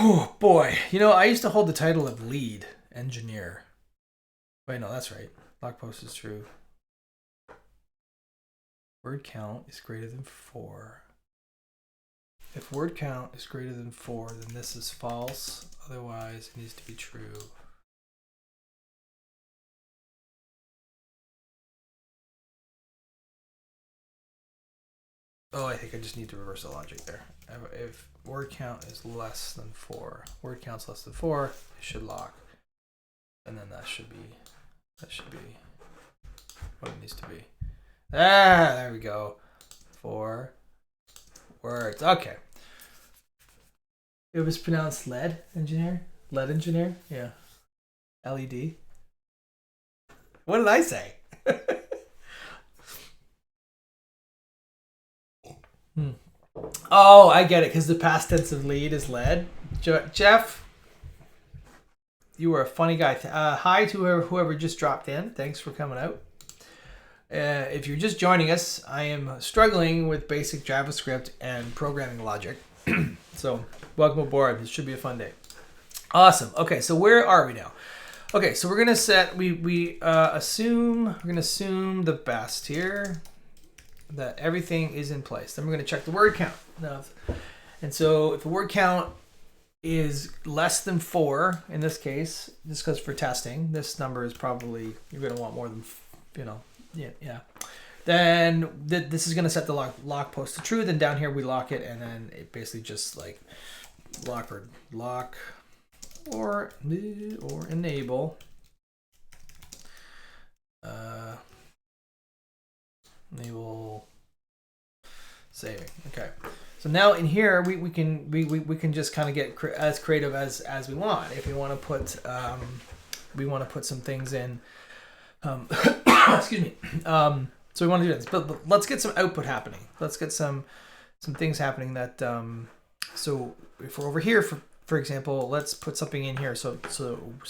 Oh boy, I used to hold the title of lead engineer. Wait, no, that's right. Lock post is true. Word count is greater than 4. If word count is greater than 4, then this is false. Otherwise, it needs to be true. Oh, I think I just need to reverse the logic there. If word count is less than 4, word count's less than 4, it should lock. And then that should be what it needs to be. Ah, there we go. 4 words. Okay. It was pronounced lead engineer. Lead engineer. Yeah. LED. What did I say? Oh, I get it, because the past tense of lead is lead. Jeff, you were a funny guy. Hi to whoever just dropped in. Thanks for coming out. If you're just joining us, I am struggling with basic JavaScript and programming logic. So welcome aboard. This should be a fun day. Awesome. Okay, so where are we now? Okay, so we're gonna set. We're gonna assume the best here, that everything is in place. Then we're gonna check the word count. Now, and so if the word count is less than 4 in this case, just because for testing, this number is probably, you're gonna want more than, yeah. Then this is gonna set the lock post to true. Then down here we lock it, and then it basically just like lock or enable. Enable saving. Okay. So now in here we can just kind of get as creative as we want. If we want to put some things in. Excuse me. So we want to do this, but let's get some output happening. Let's get some things happening that. So if we're over here, for example, let's put something in here so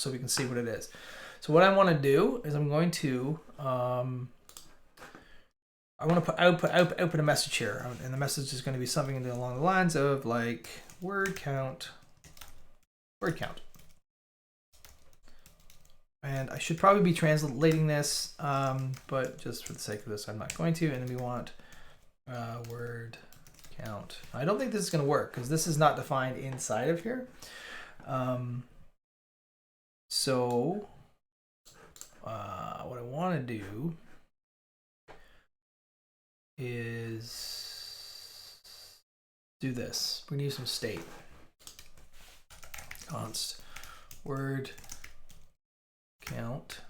we can see what it is. So what I want to do is I'm going to I want to put output a message here, and the message is going to be something along the lines of like word count. And I should probably be translating this, but just for the sake of this, I'm not going to. And then we want word count. I don't think this is going to work because this is not defined inside of here. So what I want to do is do this. We're going to use some state. Const word count.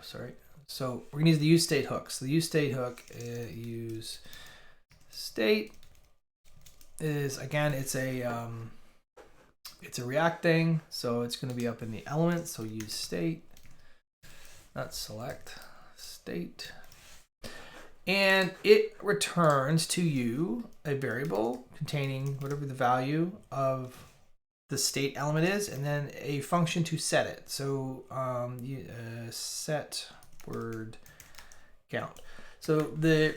Sorry. So we're going to use the use state hook. So the use state hook, use state is, again, it's a React thing. So it's going to be up in the element. So use state, not select, state. And it returns to you a variable containing whatever the value of the state element is, and then a function to set it. So set word count. So the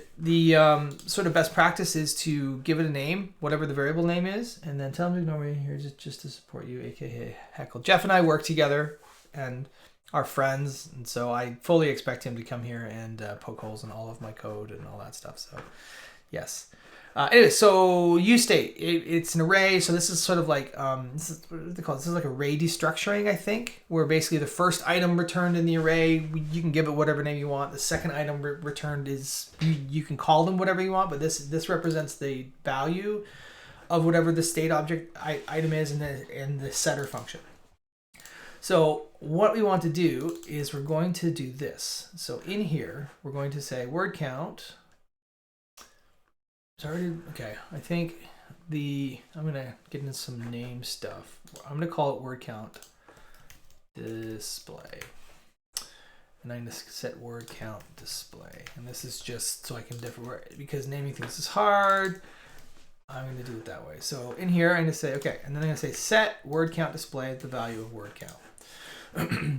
sort of best practice is to give it a name, whatever the variable name is, and then tell them to ignore me. Here's just to support you, aka Heckle. Jeff and I work together and are friends, and so I fully expect him to come here and poke holes in all of my code and all that stuff. So yes. Anyway, so use state, it's an array. So this is sort of like this is, what do they call it? This is like array destructuring, I think, where basically the first item returned in the array, you can give it whatever name you want. The second item returned is you can call them whatever you want, but this represents the value of whatever the state object item is in the setter function. So what we want to do is we're going to do this. So in here, we're going to say word count. Okay, I think I'm going to get into some name stuff. I'm going to call it word count display. And I'm going to set word count display. And this is just so I can because naming things is hard. I'm going to do it that way. So in here, I'm going to say, okay, and then I'm going to say set word count display the value of word count.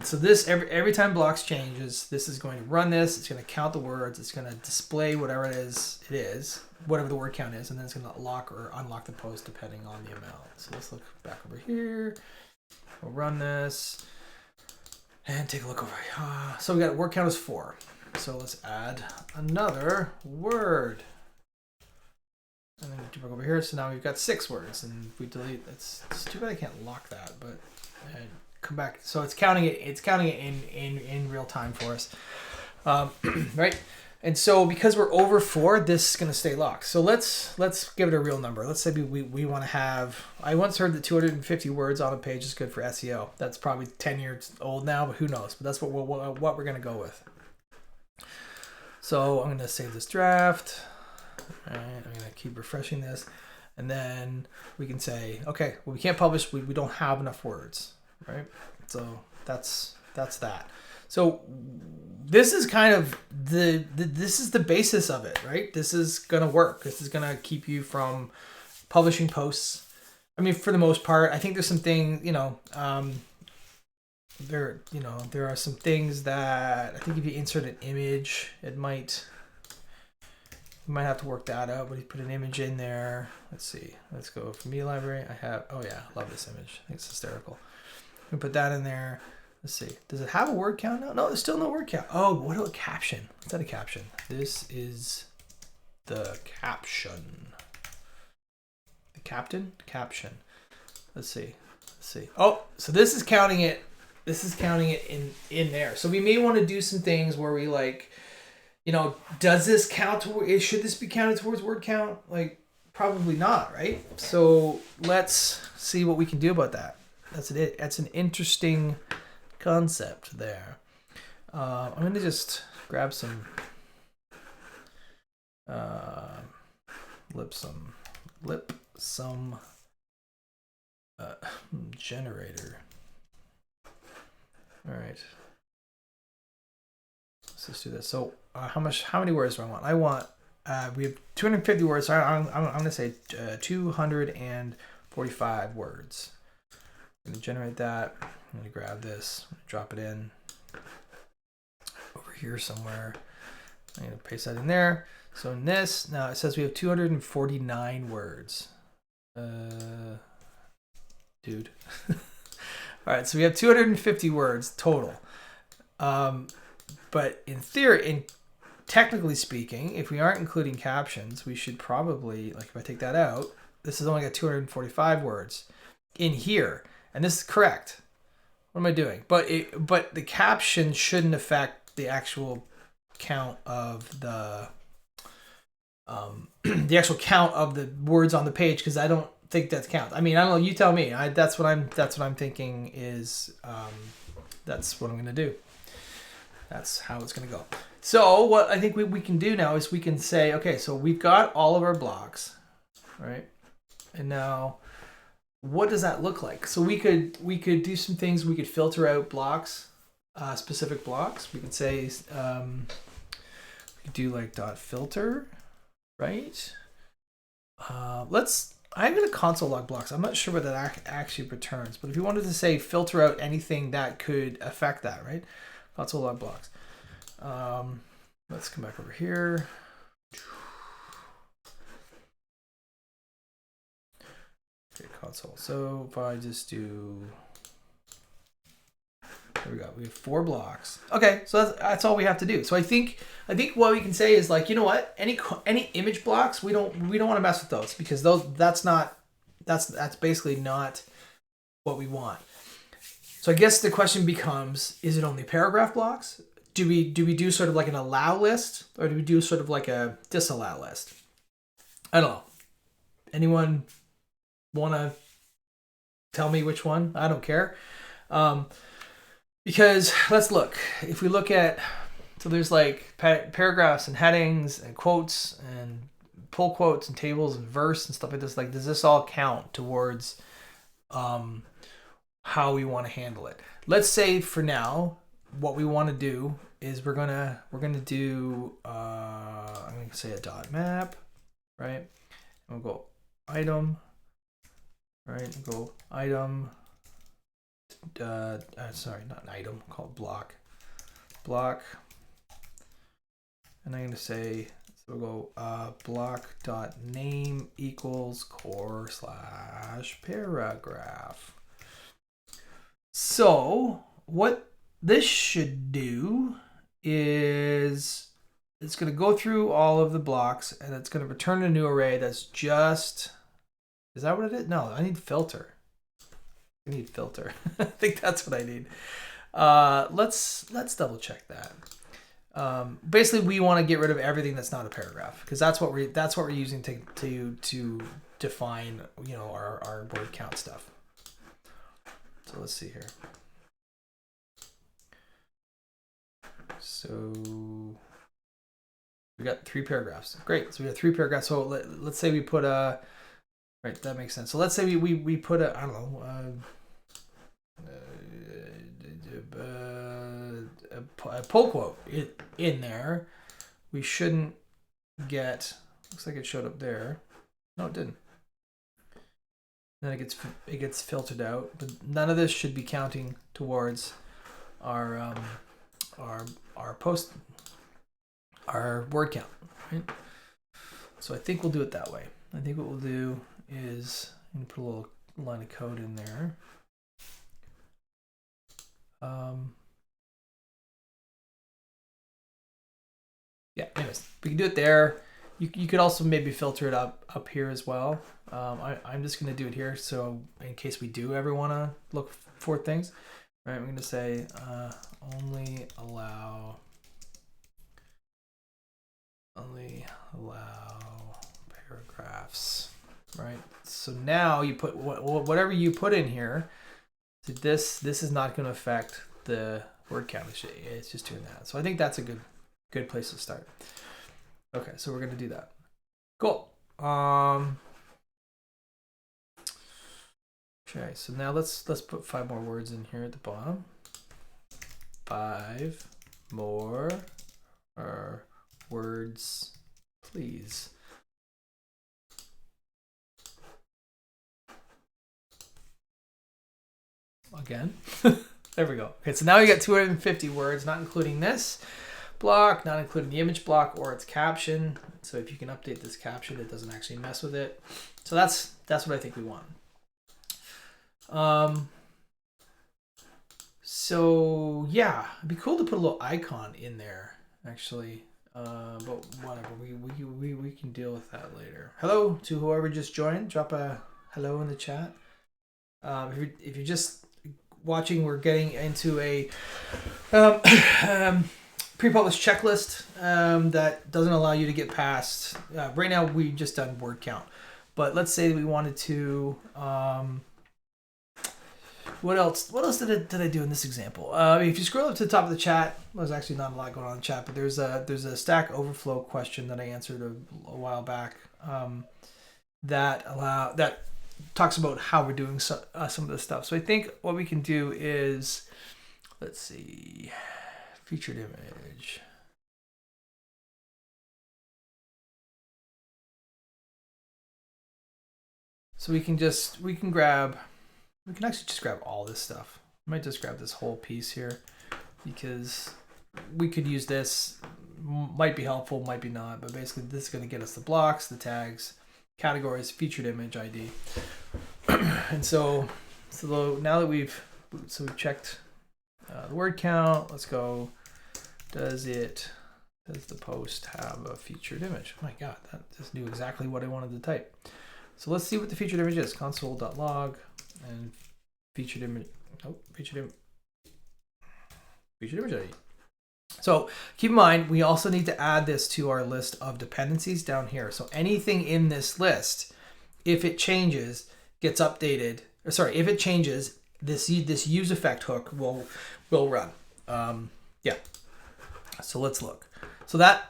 So this, every time blocks changes, this is going to run this. It's going to count the words. It's going to display whatever it is, whatever the word count is, and then it's going to lock or unlock the post depending on the amount. So let's look back over here. We'll run this and take a look over here. So we got word count is 4. So let's add another word. And then we go over here. So now we've got 6 words, and if we delete, it's too bad I can't lock that, but come back. So it's counting it. It's counting it in real time for us, right? And so because we're over 4, this is going to stay locked. So let's give it a real number. Let's say we want to have. I once heard that 250 words on a page is good for SEO. That's probably 10 years old now, but who knows? But that's what we're going to go with. So I'm going to save this draft. All right, I'm going to keep refreshing this. And then we can say, okay, well, we can't publish. We don't have enough words, right? So that's that. So this is kind of this is the basis of it, right? This is gonna work. This is gonna keep you from publishing posts. I mean, for the most part, I think there's some things, there are some things that I think if you insert an image, you might have to work that out, but you put an image in there. Let's see. Let's go for media library. Oh yeah, love this image. I think it's hysterical. We put that in there. Let's see. Does it have a word count now? No, there's still no word count. Oh, what about a caption? Is that a caption? This is the caption. The caption. Let's see. Oh, so this is counting it. This is counting it in there. So we may want to do some things where we does this count? Should this be counted towards word count? Probably not, right? So let's see what we can do about that. That's an interesting concept there. I'm going to just grab some generator. All right. Let's just do this. So how many words do I want? We have 250 words. So I'm going to say 245 words. I'm going to generate that. I'm going to grab this, drop it in over here somewhere. I'm going to paste that in there. So in this, now it says we have 249 words. Dude. All right, so we have 250 words total. But in theory, technically speaking, if we aren't including captions, we should probably, if I take that out, this has only got 245 words in here. And this is correct. What am I doing? But the caption shouldn't affect the actual count of the actual count of the words on the page, because I don't think that's count. I mean, I don't know. You tell me. That's what I'm thinking is that's what I'm gonna do. That's how it's gonna go. So what I think we can do now is we can say, okay, so we've got all of our blocks, right? And now, what does that look like? So we could do some things. We could filter out blocks, specific blocks. We could say we could do .filter, right? I'm going to console log blocks. I'm not sure what that actually returns, but if you wanted to say filter out anything that could affect that, right? Console log blocks. Let's come back over here. Okay, console. So if I just do, there we go. We have 4 blocks. Okay, so that's all we have to do. So I think what we can say is you know what? Any image blocks, we don't want to mess with those, because that's basically not what we want. So I guess the question becomes: is it only paragraph blocks? Do we do sort of an allow list, or do we do sort of a disallow list? I don't know. Anyone want to tell me which one? I don't care. Because let's look. If we look at, so there's paragraphs and headings and quotes and pull quotes and tables and verse and stuff like this. Does this all count towards how we want to handle it? Let's say for now, what we want to do is we're gonna do I'm gonna say a dot map, right? And we'll go item, right? We'll go item. Sorry, not an item, called block, and I'm going to say, so we'll go block dot name equals core / paragraph. So what this should do is it's going to go through all of the blocks, and it's going to return a new array that's just, is that what it is? No, I need filter. I need filter. I think that's what I need. Let's double check that. Basically, we want to get rid of everything that's not a paragraph, because that's what we're using to define our word count stuff. So let's see here. So we got 3 paragraphs. Great. So we got 3 paragraphs. So let's say we put Right, that makes sense. So let's say we put a, I don't know, a pull quote in there. We shouldn't get, looks like it showed up there. No, it didn't. Then it gets filtered out, but none of this should be counting towards our post, our word count, right? So I think we'll do it that way. I think what we'll do is put a little line of code in there. Yeah, anyways, we can do it there. You could also maybe filter it up here as well. I'm just going to do it here, so in case we do ever want to look for things, right? I'm going to say only allow paragraphs, right? So now you put whatever you put in here. So this is not going to affect the word count. It's just doing that. So I think that's a good place to start. Okay, so we're going to do that. Cool. Okay, so now let's put 5 more words in here at the bottom. 5 more words, please. Again. There we go. Okay, so now we got 250 words, not including this block, not including the image block or its caption. So if you can update this caption, it doesn't actually mess with it. So that's what I think we want. So yeah, it'd be cool to put a little icon in there actually. But whatever, we can deal with that later. Hello to whoever just joined. Drop a hello in the chat. If you're just watching, we're getting into a pre-published checklist that doesn't allow you to get past. Right now, we've just done word count, but let's say we wanted to. What else did I do in this example? If you scroll up to the top of the chat, there's actually not a lot going on in the chat, but there's a Stack Overflow question that I answered a while back that talks about how we're doing some of this stuff. So I think what we can do is, let's see, featured image. So we can actually just grab all this stuff. I might just grab this whole piece here because we could use this. Might be helpful, might be not, but basically this is going to get us the blocks, the tags, categories, featured image ID. And so now that we've checked the word count, let's go. Does the post have a featured image? Oh my God, that just knew exactly what I wanted to type. So let's see what the featured image is. Console.log and featured image. Oh, featured image ID. So keep in mind, we also need to add this to our list of dependencies down here. So anything in this list, if it changes, gets updated. Or sorry, if it changes, this use effect hook will run. Yeah. So let's look. So that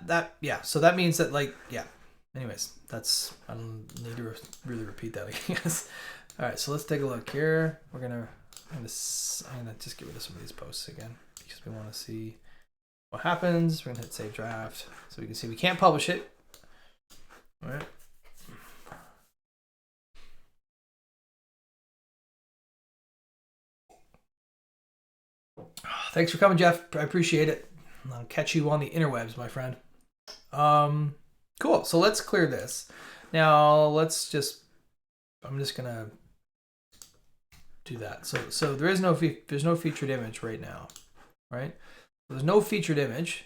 means that, like, yeah. Anyways, I don't need to really repeat that, I guess. All right, so let's take a look here. I'm gonna just get rid of some of these posts again because we want to see what happens. We're gonna hit save draft so we can see we can't publish it. All right. Thanks for coming, Jeff. I appreciate it. I'll catch you on the interwebs, my friend. Cool. So let's clear this. Now I'm just gonna do that. So there's no featured image right now, right? There's no featured image.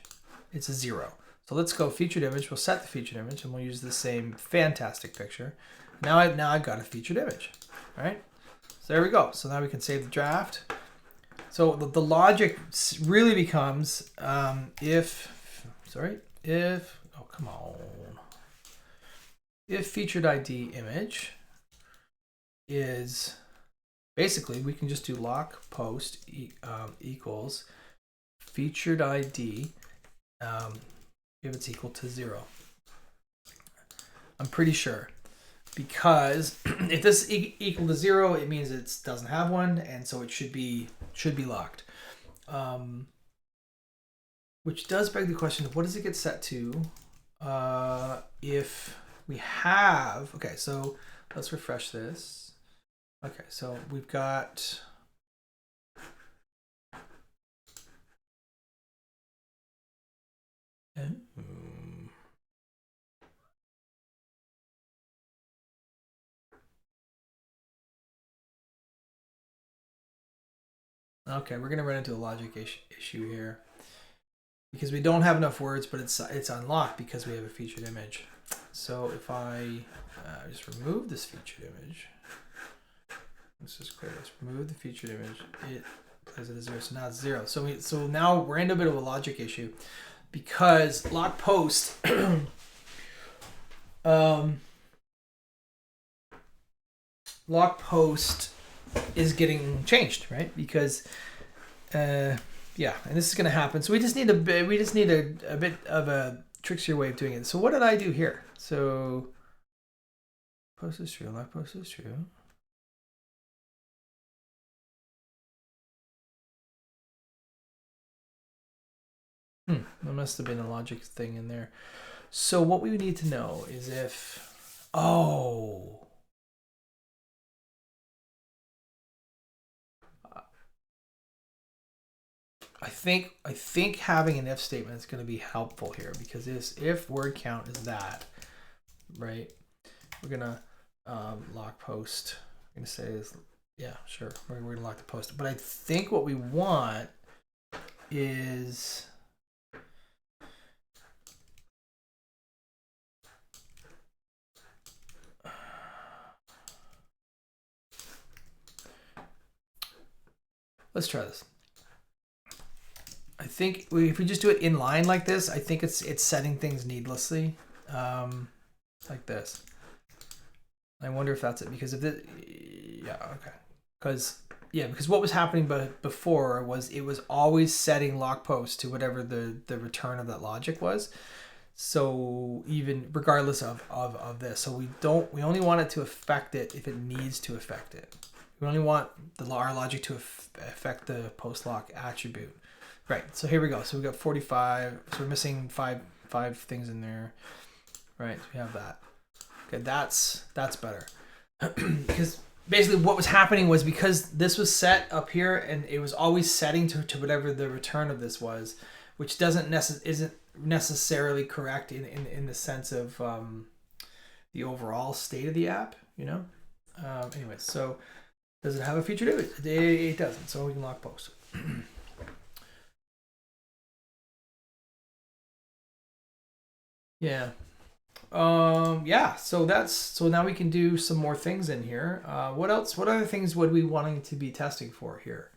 It's a 0. So let's go featured image. We'll set the featured image and we'll use the same fantastic picture. Now I've got a featured image, right? So there we go. So now we can save the draft. So the logic really becomes if featured ID image is, basically we can just do lock post equals featured ID if it's equal to 0. I'm pretty sure. because if this equal to 0, it means it doesn't have one, and so it should be locked. Which does beg the question of what does it get set to if we have... Okay, so let's refresh this. Okay, so we've got... Okay, we're gonna run into a logic issue here because we don't have enough words, but it's unlocked because we have a featured image. So if I just remove this featured image, let's just clear this. Remove the featured image. It plays it as 0, so now it's 0. So now we're in a bit of a logic issue because lock post. Lock post is getting changed, right? Because yeah, and this is going to happen. So we just need a bit of a trickier way of doing it. So what did I do here? So post is true, lock post is true. There must have been a logic thing in there. So what we need to know is if, I think having an if statement is going to be helpful here, because this if word count is that, right? We're gonna lock post. I'm gonna say is, yeah, sure. We're gonna lock the post. But I think what we want is let's try this. I think if we just do it in line like this, I think it's setting things needlessly, like this. I wonder if that's it, because if it, yeah, okay, because what was happening before was it was always setting lock post to whatever the return of that logic was. So even regardless of this, so we only want it to affect it if it needs to affect it. We only want our logic to affect the post lock attribute. Right, so here we go. So we got 45. So we're missing five things in there. Right, so we have that. Okay, that's better. Because basically what was happening was, because this was set up here and it was always setting to whatever the return of this was, which isn't necessarily correct in the sense of the overall state of the app, you know? Anyway, so does it have a featured image? It doesn't, so we can lock post. Yeah. Yeah, so now we can do some more things in here. What else? What other things would we wanting to be testing for here?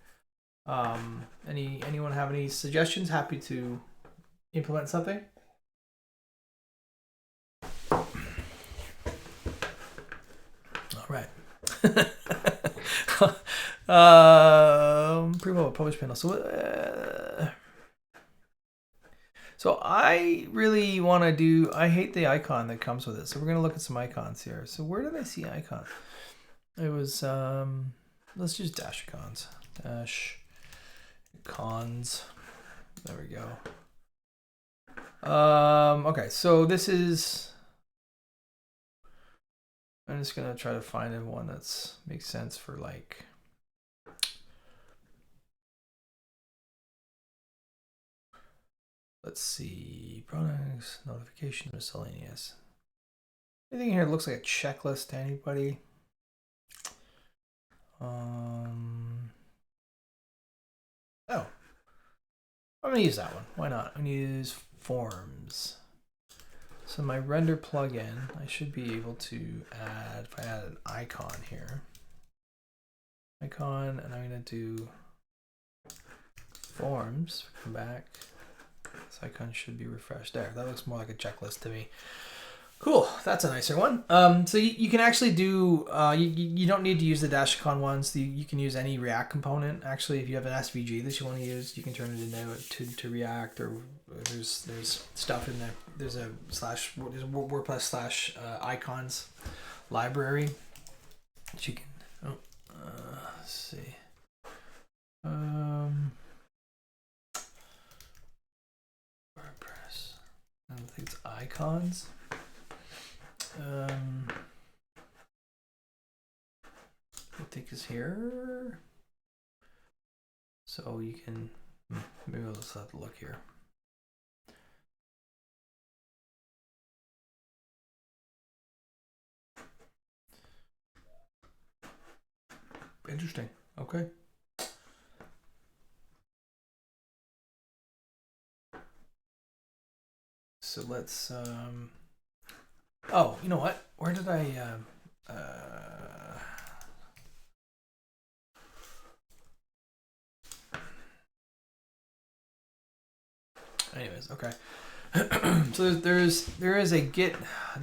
Anyone have any suggestions? Happy to implement something. All right. Pre-roll publish panel. So I really want to do, I hate the icon that comes with it. So we're going to look at some icons here. So where did I see icons? It was, let's use dash icons. Dash icons. There we go. Okay, so this is, I'm just going to try to find one that's makes sense for like, let's see, products, notification, miscellaneous. Anything here looks like a checklist to anybody? Oh, I'm gonna use that one. Why not? I'm gonna use forms. So my render plugin, I should be able to add, if I add an icon here, icon, and I'm gonna do forms, come back. This icon should be refreshed there. That looks more like a checklist to me. Cool, that's a nicer one. So you can actually do, you don't need to use the dash icon ones. You can use any React component. Actually, if you have an SVG that you want to use, you can turn it into to React, or there's stuff in there. There's WordPress / icons library that you can. Let's see. WordPress. I think it's icons. I think is here. So you can, maybe we'll just have to look here. Interesting. Okay. So let's, oh, you know what? Where did I, anyways, okay. So there is a Git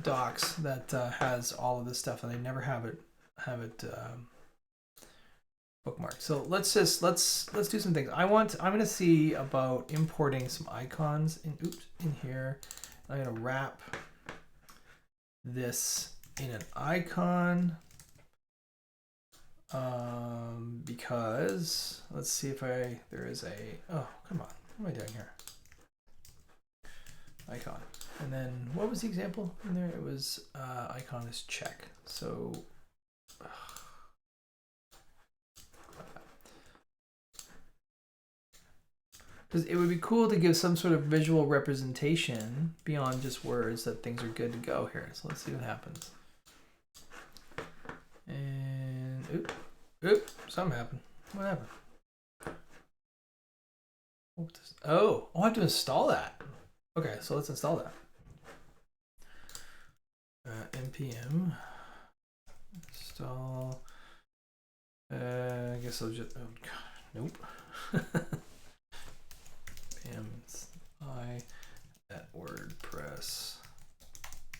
docs that has all of this stuff, and they never have it bookmarked. So let's do some things. I'm gonna see about importing some icons in here. I'm gonna wrap this in an icon. Because let's see if there is a, oh, come on, what am I doing here? Icon. And then what was the example in there? It was icon is check. So because it would be cool to give some sort of visual representation beyond just words that things are good to go here. So let's see what happens. And something happened. What happened? Oh, I have to install that. Okay, so let's install that. npm install. I guess I'll just. Oh god, nope. I at WordPress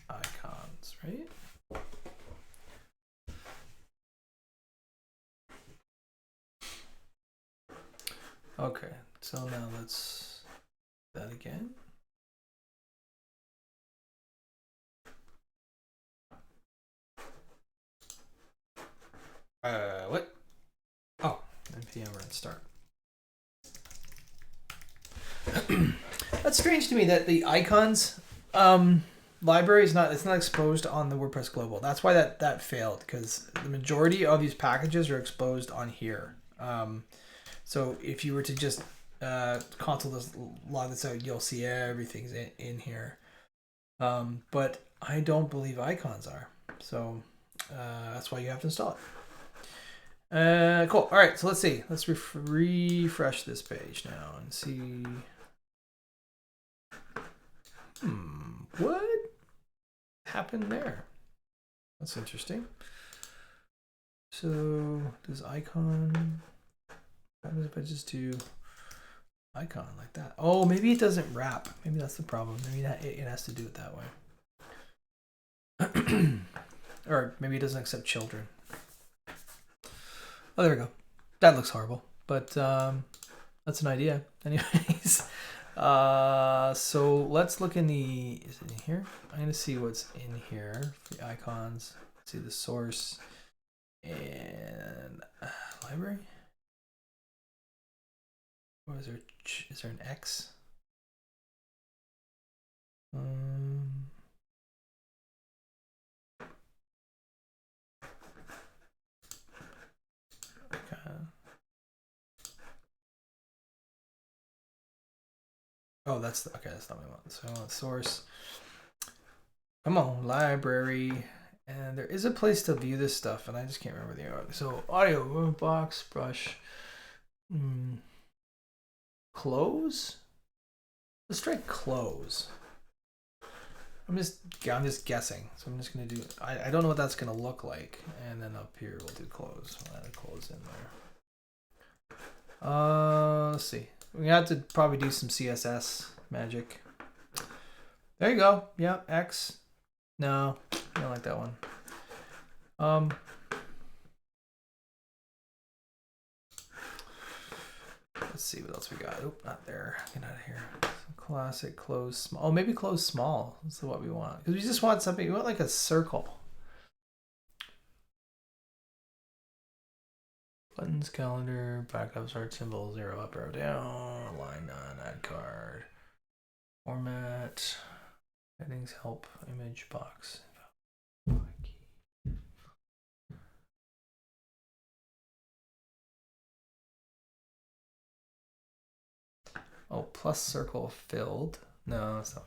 icons, right? Okay, so now let's do that again. What? Oh, npm run start. That's strange to me that the icons library is not exposed on the WordPress global. That's why that failed, because the majority of these packages are exposed on here. So if you were to just console this, log this out, you'll see everything's in here. But I don't believe icons are. So that's why you have to install it. Cool. All right, so let's see. Let's refresh this page now and see. What happened there? That's interesting. So does icon, what happens if I just do icon like that? Oh, maybe it doesn't wrap. Maybe that's the problem. Maybe it has to do it that way. Or maybe it doesn't accept children. Oh, there we go. That looks horrible, but that's an idea. Anyways, so let's look in the, is it in here? I'm going to see what's in here for the icons. Let's see the source and library. What is there? Is there an X? Oh, that's okay. That's not what I want. So I want source. Come on, library, and there is a place to view this stuff, and I just can't remember the. So audio box brush. Close. Let's try close. I'm just guessing. So I'm just gonna do. I don't know what that's gonna look like, and then up here we'll do close. We'll add a close in there. Let's see. We have to probably do some CSS magic. There you go. Yep, X. No, I don't like that one. Let's see what else we got. Oh, not there. Get out of here. Classic, close, small. Oh, maybe close small is what we want. Because we just want something. We want like a circle. Buttons, calendar, backup, start symbol, 0 up, arrow down, line none, add card, format, headings, help, image, box. Oh, plus circle filled. No, that's not.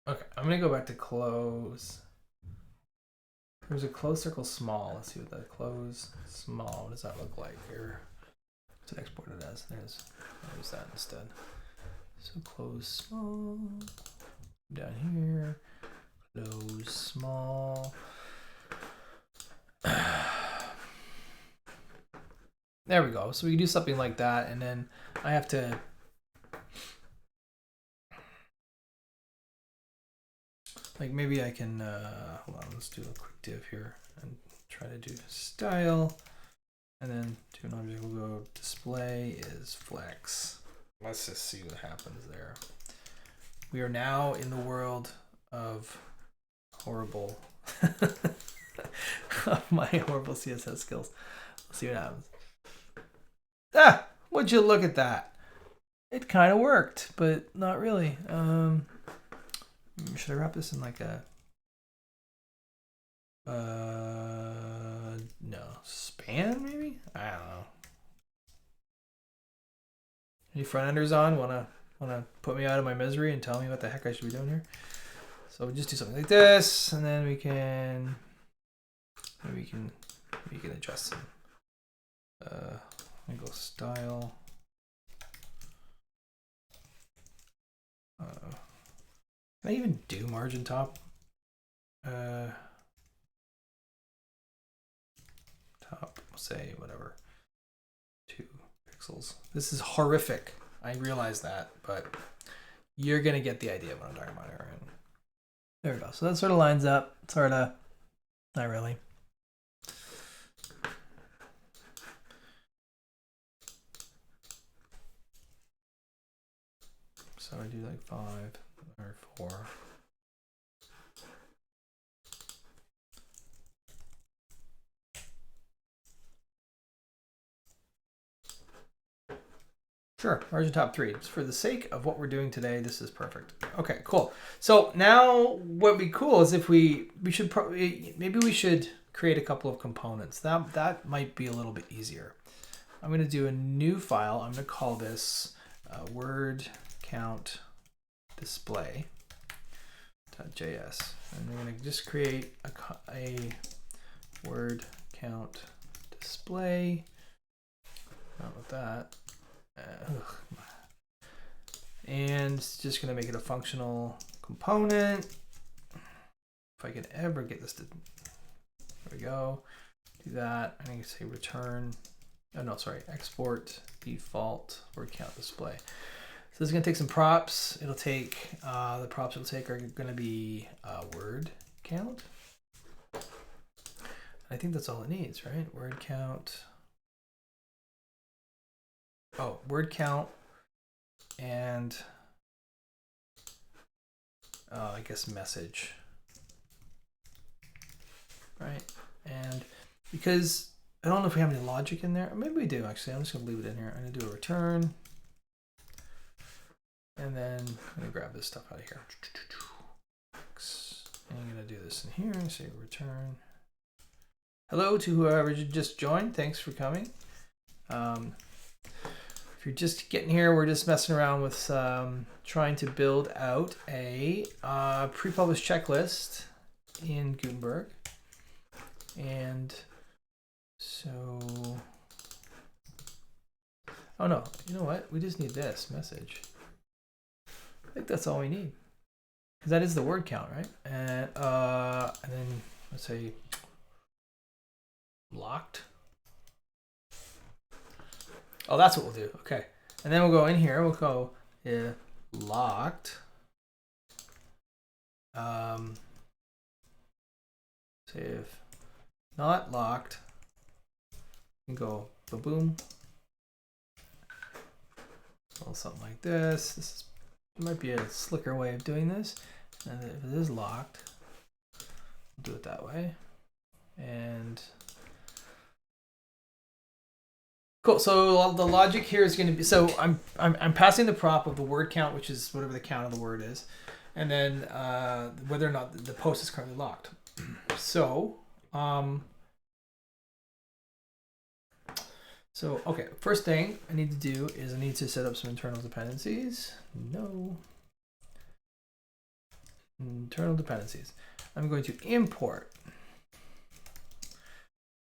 Okay, I'm gonna go back to close. There's a close circle small. Let's see what that close small. What does that look like here? What's it exported as? There's that instead. So close small. Down here. Close small. There we go. So we can do something like that, and then I have to like maybe I can hold on, let's do a quick div here and try to do style, and then to an object we'll go display is flex. Let's just see what happens there. We are now in the world of horrible of my horrible CSS skills. Let's see what happens. Ah, would you look at that? It kind of worked, but not really. Should I wrap this in like a no, span maybe? I don't know. Any front enders on wanna put me out of my misery and tell me what the heck I should be doing here? So we'll just do something like this, and then we can adjust some. Let me go style. Can I even do margin top? Top, say whatever, 2 pixels. This is horrific. I realize that, but you're gonna get the idea of what I'm talking about here. Right? There we go. So that sort of lines up. Sort of, not really. So I do like 5 or 4. Sure, margin top 3. Just for the sake of what we're doing today, this is perfect. Okay, cool. So now what would be cool is if we should probably, maybe we should create a couple of components. That might be a little bit easier. I'm going to do a new file. I'm going to call this word count display.js. And we're going to just create a word count display. Not with that. And it's just going to make it a functional component. If I can ever get this to, there we go. Do that. I think say return. Oh no, sorry, export default word count display. So this is going to take some props. It'll take, the props it'll take are going to be word count. I think that's all it needs, right? Word count. Oh, word count and I guess message, right? And because I don't know if we have any logic in there, maybe we do actually. I'm just gonna leave it in here. I'm gonna do a return, and then I'm gonna grab this stuff out of here. And I'm gonna do this in here and say return. Hello to whoever just joined. Thanks for coming. If you're just getting here, we're just messing around with trying to build out a pre-published checklist in Gutenberg. And so, oh no, you know what? We just need this message. I think that's all we need. Because that is the word count, right? And then let's say locked. Oh, that's what we'll do. Okay. And then we'll go in here. We'll go locked. Say if not locked, You can go boom. Well, something like this. This might be a slicker way of doing this. And if it is locked, we'll do it that way. And cool. So the logic here is going to be, so I'm passing the prop of the word count, which is whatever the count of the word is, and then whether or not the post is currently locked. So okay, first thing I need to do is I need to set up some internal dependencies. No. Internal dependencies. I'm going to import.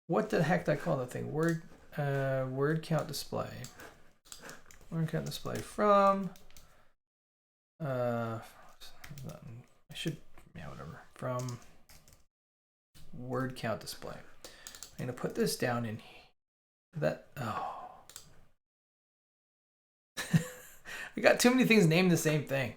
What the heck did I call that thing? Word count display. Word count display from I should, yeah, whatever. From word count display. I'm gonna put this down in that. Oh. We got too many things named the same thing.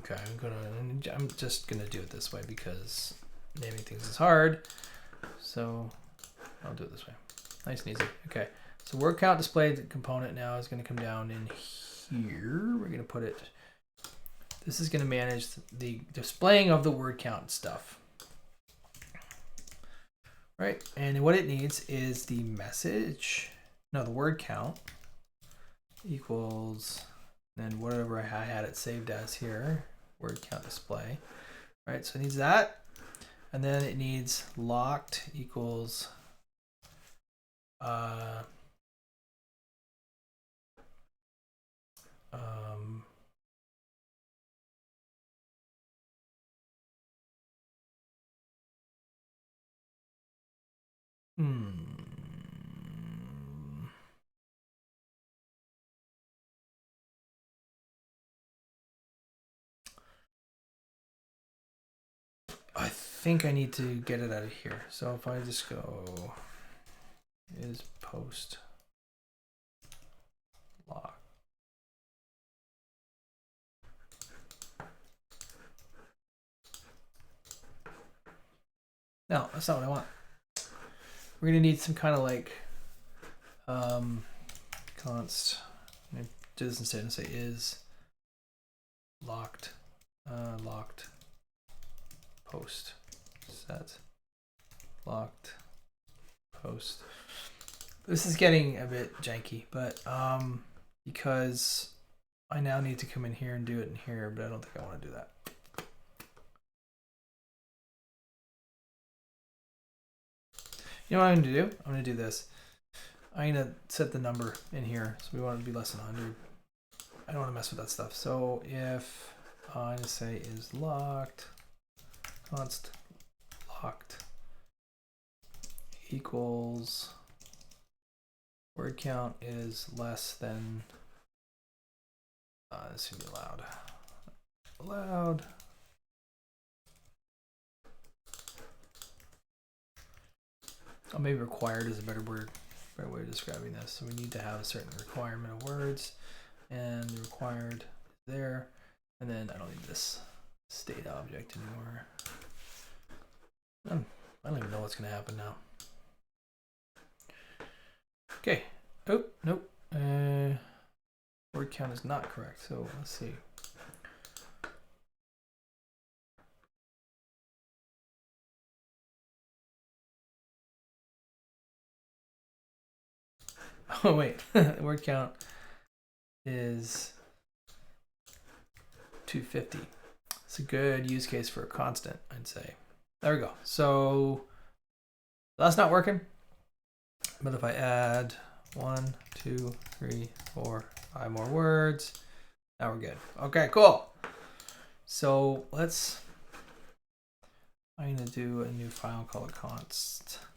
Okay, I'm just gonna do it this way because naming things is hard. So I'll do it this way. Nice and easy. Okay, so word count display component now is gonna come down in here. We're gonna put it, this is gonna manage the displaying of the word count stuff. Right, and what it needs is the message, no, the word count equals, then whatever I had it saved as here, word count display. Right, so it needs that, and then it needs locked equals I think I need to get it out of here. So if I just go is post lock. No, that's not what I want. We're gonna need some kind of like const. I'm gonna do this instead and say is locked locked post set locked post. This is getting a bit janky, but because I now need to come in here and do it in here, but I don't think I want to do that. You know what I'm going to do? I'm going to do this. I'm going to set the number in here, so we want it to be less than 100. I don't want to mess with that stuff. So if I just say is locked, const locked equals word count is less than, this should be allowed. Oh, maybe required is a better way of describing this. So we need to have a certain requirement of words, and the required is there, and then I don't need this state object anymore. I don't even know what's going to happen now. Okay. Oh, nope. Word count is not correct. So let's see. Oh, wait. Word count is 250. It's a good use case for a constant, I'd say. There we go. So that's not working. But if I add 1, 2, 3, 4, 5 more words, now we're good. Okay, cool. So I'm going to do a new file, call it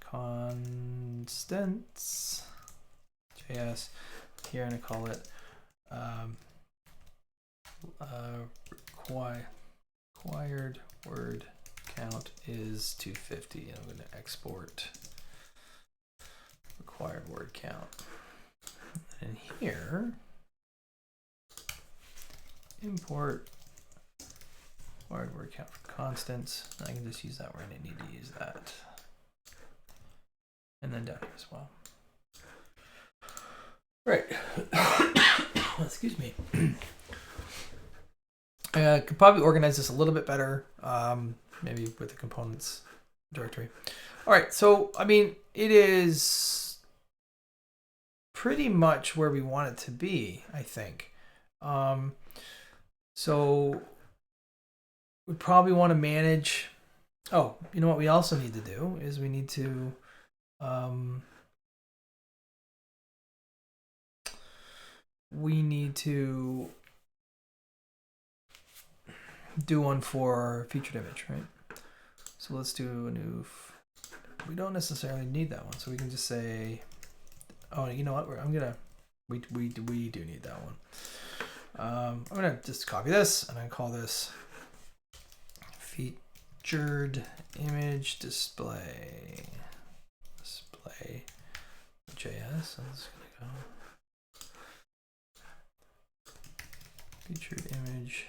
constants.js. Here I'm going to call it required word count is 250. And I'm going to export required word count. And here, import required word count for constants. I can just use that where I need to use that. And then down here as well. Right. Excuse me. I could probably organize this a little bit better, maybe with the components directory. All right, so I mean, it is pretty much where we want it to be, I think. So we probably want to manage. Oh, you know what we also need to do is we need to do one for featured image, right? So let's do a new. We don't necessarily need that one, so we can just say, oh, you know what? We do need that one. I'm gonna just copy this and I call this featured image display JS. So I'm just gonna go featured image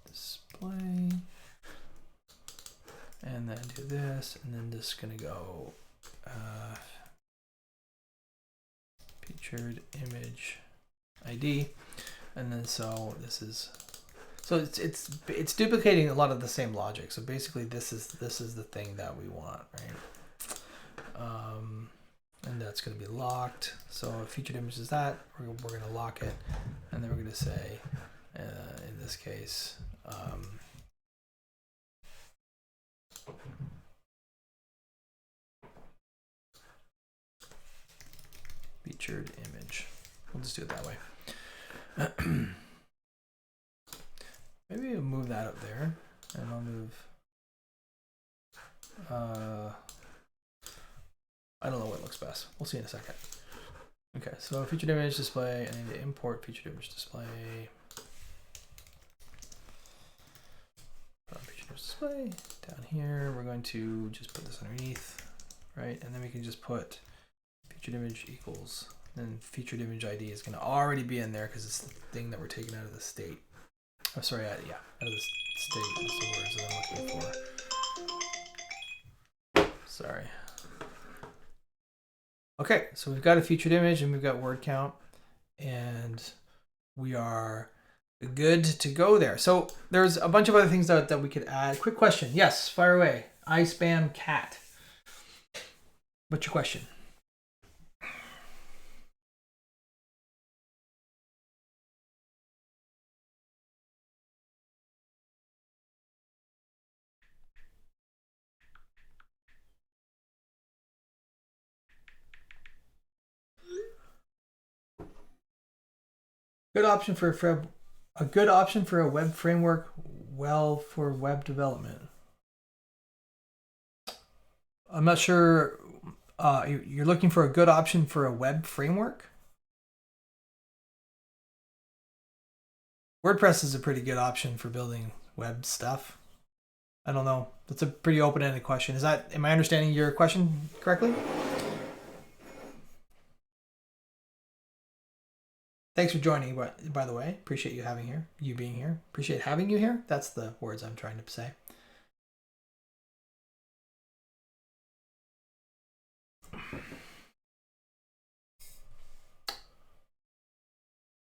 display, and then do this, and then just gonna go featured image ID, and then so this is it's duplicating a lot of the same logic. So basically, this is the thing that we want, right? And that's going to be locked. So featured image is that we're going to lock it, and then we're going to say in this case. Featured image. We'll just do it that way. Maybe we'll move that up there, and I'll move. I don't know what looks best. We'll see in a second. Okay, so featured image display. I need to import featured image display. Featured image display down here. We're going to just put this underneath, right? And then we can just put featured image equals. Then featured image ID is going to already be in there because it's the thing that we're taking out of the state. Oh, sorry, out of the state. That's the words that I'm looking for. Sorry. Okay, so we've got a featured image and we've got word count, and we are good to go there. So there's a bunch of other things that we could add. Quick question. Yes, fire away. I spam cat. What's your question? Good option for a good option for a web framework, well, for web development. I'm not sure. You're looking for a good option for a web framework? WordPress is a pretty good option for building web stuff. I don't know. That's a pretty open-ended question. Am I understanding your question correctly? Thanks for joining, by the way. Appreciate you being here. Appreciate having you here. That's the words I'm trying to say. I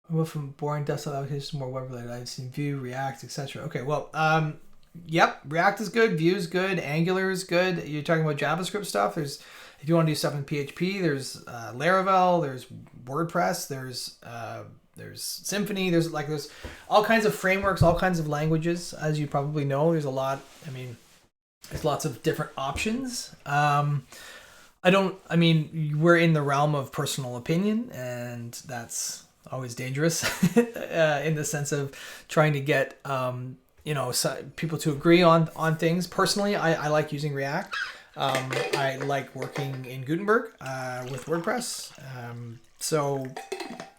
went from boring desktop applications to more web-related. I've seen Vue, React, etc. Okay, well, yep, React is good, Vue is good, Angular is good. You're talking about JavaScript stuff. If you want to do stuff in PHP, there's Laravel, there's WordPress, there's Symfony, there's all kinds of frameworks, all kinds of languages. As you probably know, there's a lot. I mean, there's lots of different options. We're in the realm of personal opinion, and that's always dangerous in the sense of trying to get people to agree on things. Personally, I like using React. I like working in Gutenberg with WordPress. So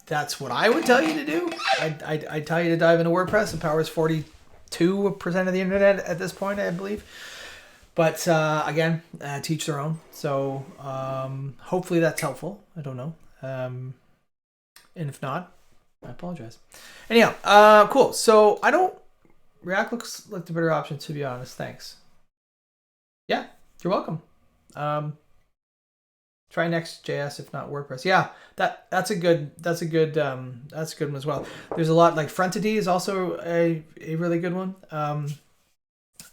that's what I would tell you to do. I'd tell you to dive into WordPress. It powers 42% of the internet at this point, I believe. But again, teach their own. So hopefully that's helpful. I don't know. And if not, I apologize. Anyhow, cool. So React looks like the better option, to be honest. Thanks. Yeah, you're welcome. Try Next.js if not WordPress. Yeah, that's a good one as well. There's a lot, like Frontity is also a really good one.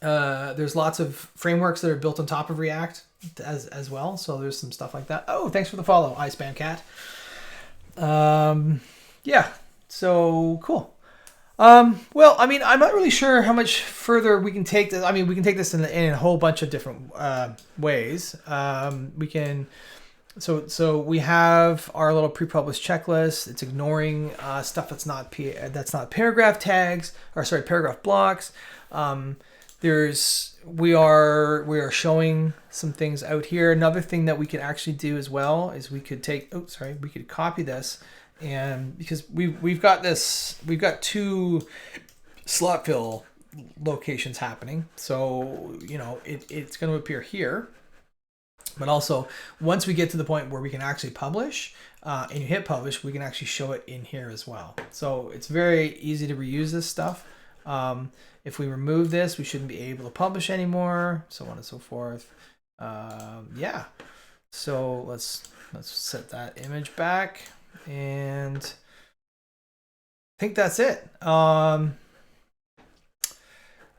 There's lots of frameworks that are built on top of React as well. So there's some stuff like that. Oh, thanks for the follow, iSpamCat. Yeah, so cool. Well, I mean, I'm not really sure how much further we can take this. I mean, we can take this in a whole bunch of different ways. We can. So we have our little pre-published checklist. It's ignoring stuff that's not paragraph tags, or sorry, paragraph blocks. We are showing some things out here. Another thing that we could actually do as well is we could copy this, and because we've got two slot fill locations happening. So, it's going to appear here. But also, once we get to the point where we can actually publish, and you hit publish, we can actually show it in here as well. So it's very easy to reuse this stuff. If we remove this, we shouldn't be able to publish anymore, so on and so forth. Yeah. So let's set that image back, and I think that's it.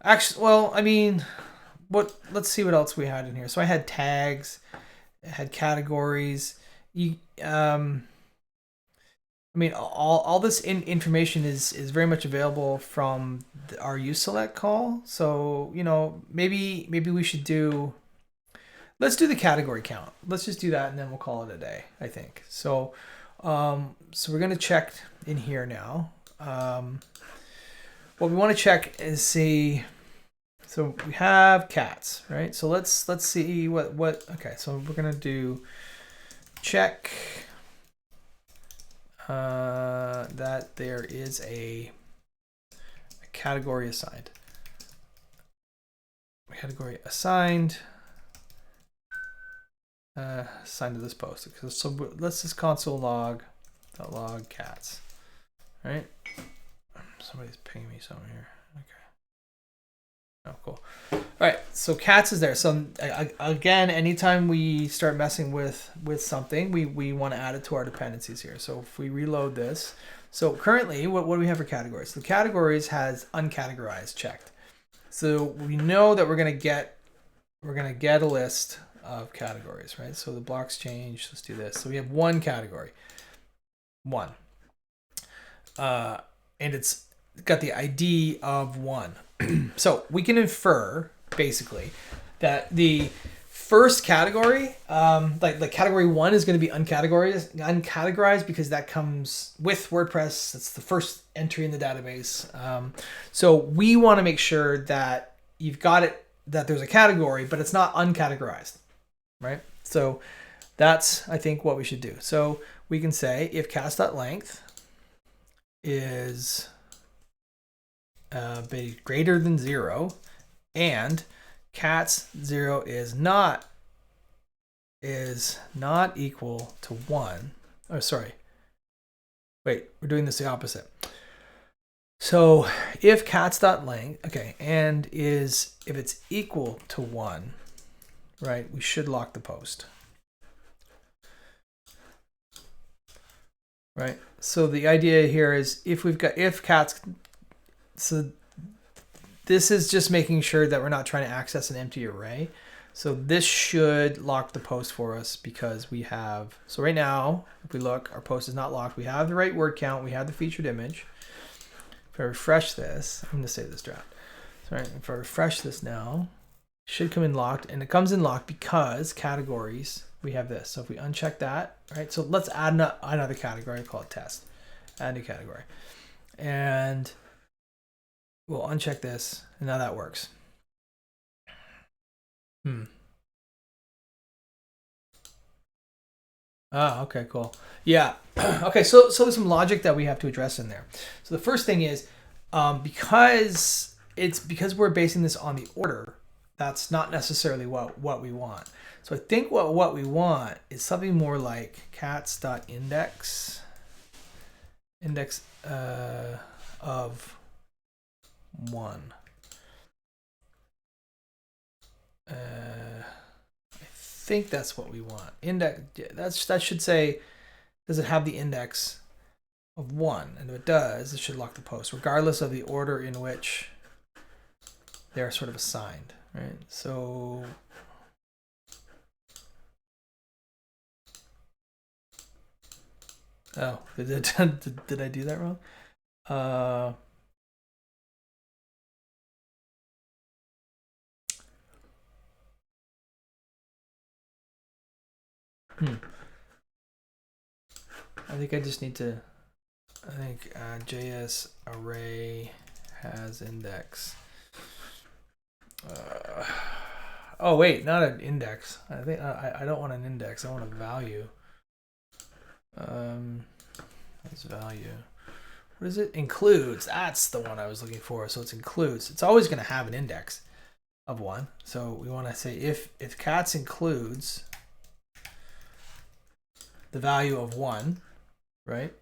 Actually, well, I mean, let's see what else we had in here. So I had tags, I had categories. I mean, all this information is very much available from our useSelect call. So, maybe we should let's do the category count. Let's just do that, and then we'll call it a day, I think. So, so we're going to check in here now. What we want to check is see. So we have cats, right? So let's see what. Okay, so we're gonna do check that there is a category assigned. Category assigned. Assigned to this post. So let's just console log cats, right? Somebody's pinging me something here. Okay. Oh, cool. All right, so cats is there. So again, anytime we start messing with something, we want to add it to our dependencies here. So if we reload this, so currently, what do we have for categories? The categories has uncategorized checked. So we know that we're gonna get a list of categories, right? So the blocks change. Let's do this. So we have one category, one, and it's got the ID of 1. So we can infer basically that the first category, like category 1 is going to be uncategorized because that comes with WordPress. That's the first entry in the database. So we want to make sure that you've got it, that there's a category, but it's not uncategorized, right? So that's, I think, what we should do. So we can say if cast.length is greater than 0 and cats 0 is not equal to 1. Oh, sorry. Wait, we're doing this the opposite. So if cats.length, okay, and if it's equal to 1, right, we should lock the post. Right. So the idea here is if cats. So this is just making sure that we're not trying to access an empty array. So this should lock the post for us because we have, so right now, if we look, our post is not locked. We have the right word count. We have the featured image. If I refresh this, I'm going to save this draft. So if I refresh this now, it should come in locked, and it comes in locked because categories, we have this. So if we uncheck that, right? So let's add another category, call it test, add a new category. And we'll uncheck this, and now that works. Ah, okay, cool. Yeah. Okay, so there's some logic that we have to address in there. So the first thing is, because we're basing this on the order that's not necessarily what we want. So I think what we want is something more like cats.index of 1. I think that's what we want. Index, that should say, does it have the index of 1? And if it does, it should lock the post, regardless of the order in which they're sort of assigned, right? So oh, did I do that wrong? I think I just need to, I think JS array has index. Oh wait, not an index. I think I don't want an index. I want a value. That's value. What is it? Includes. That's the one I was looking for. So it's includes. It's always going to have an index of 1. So we want to say if cats includes the value of 1, right?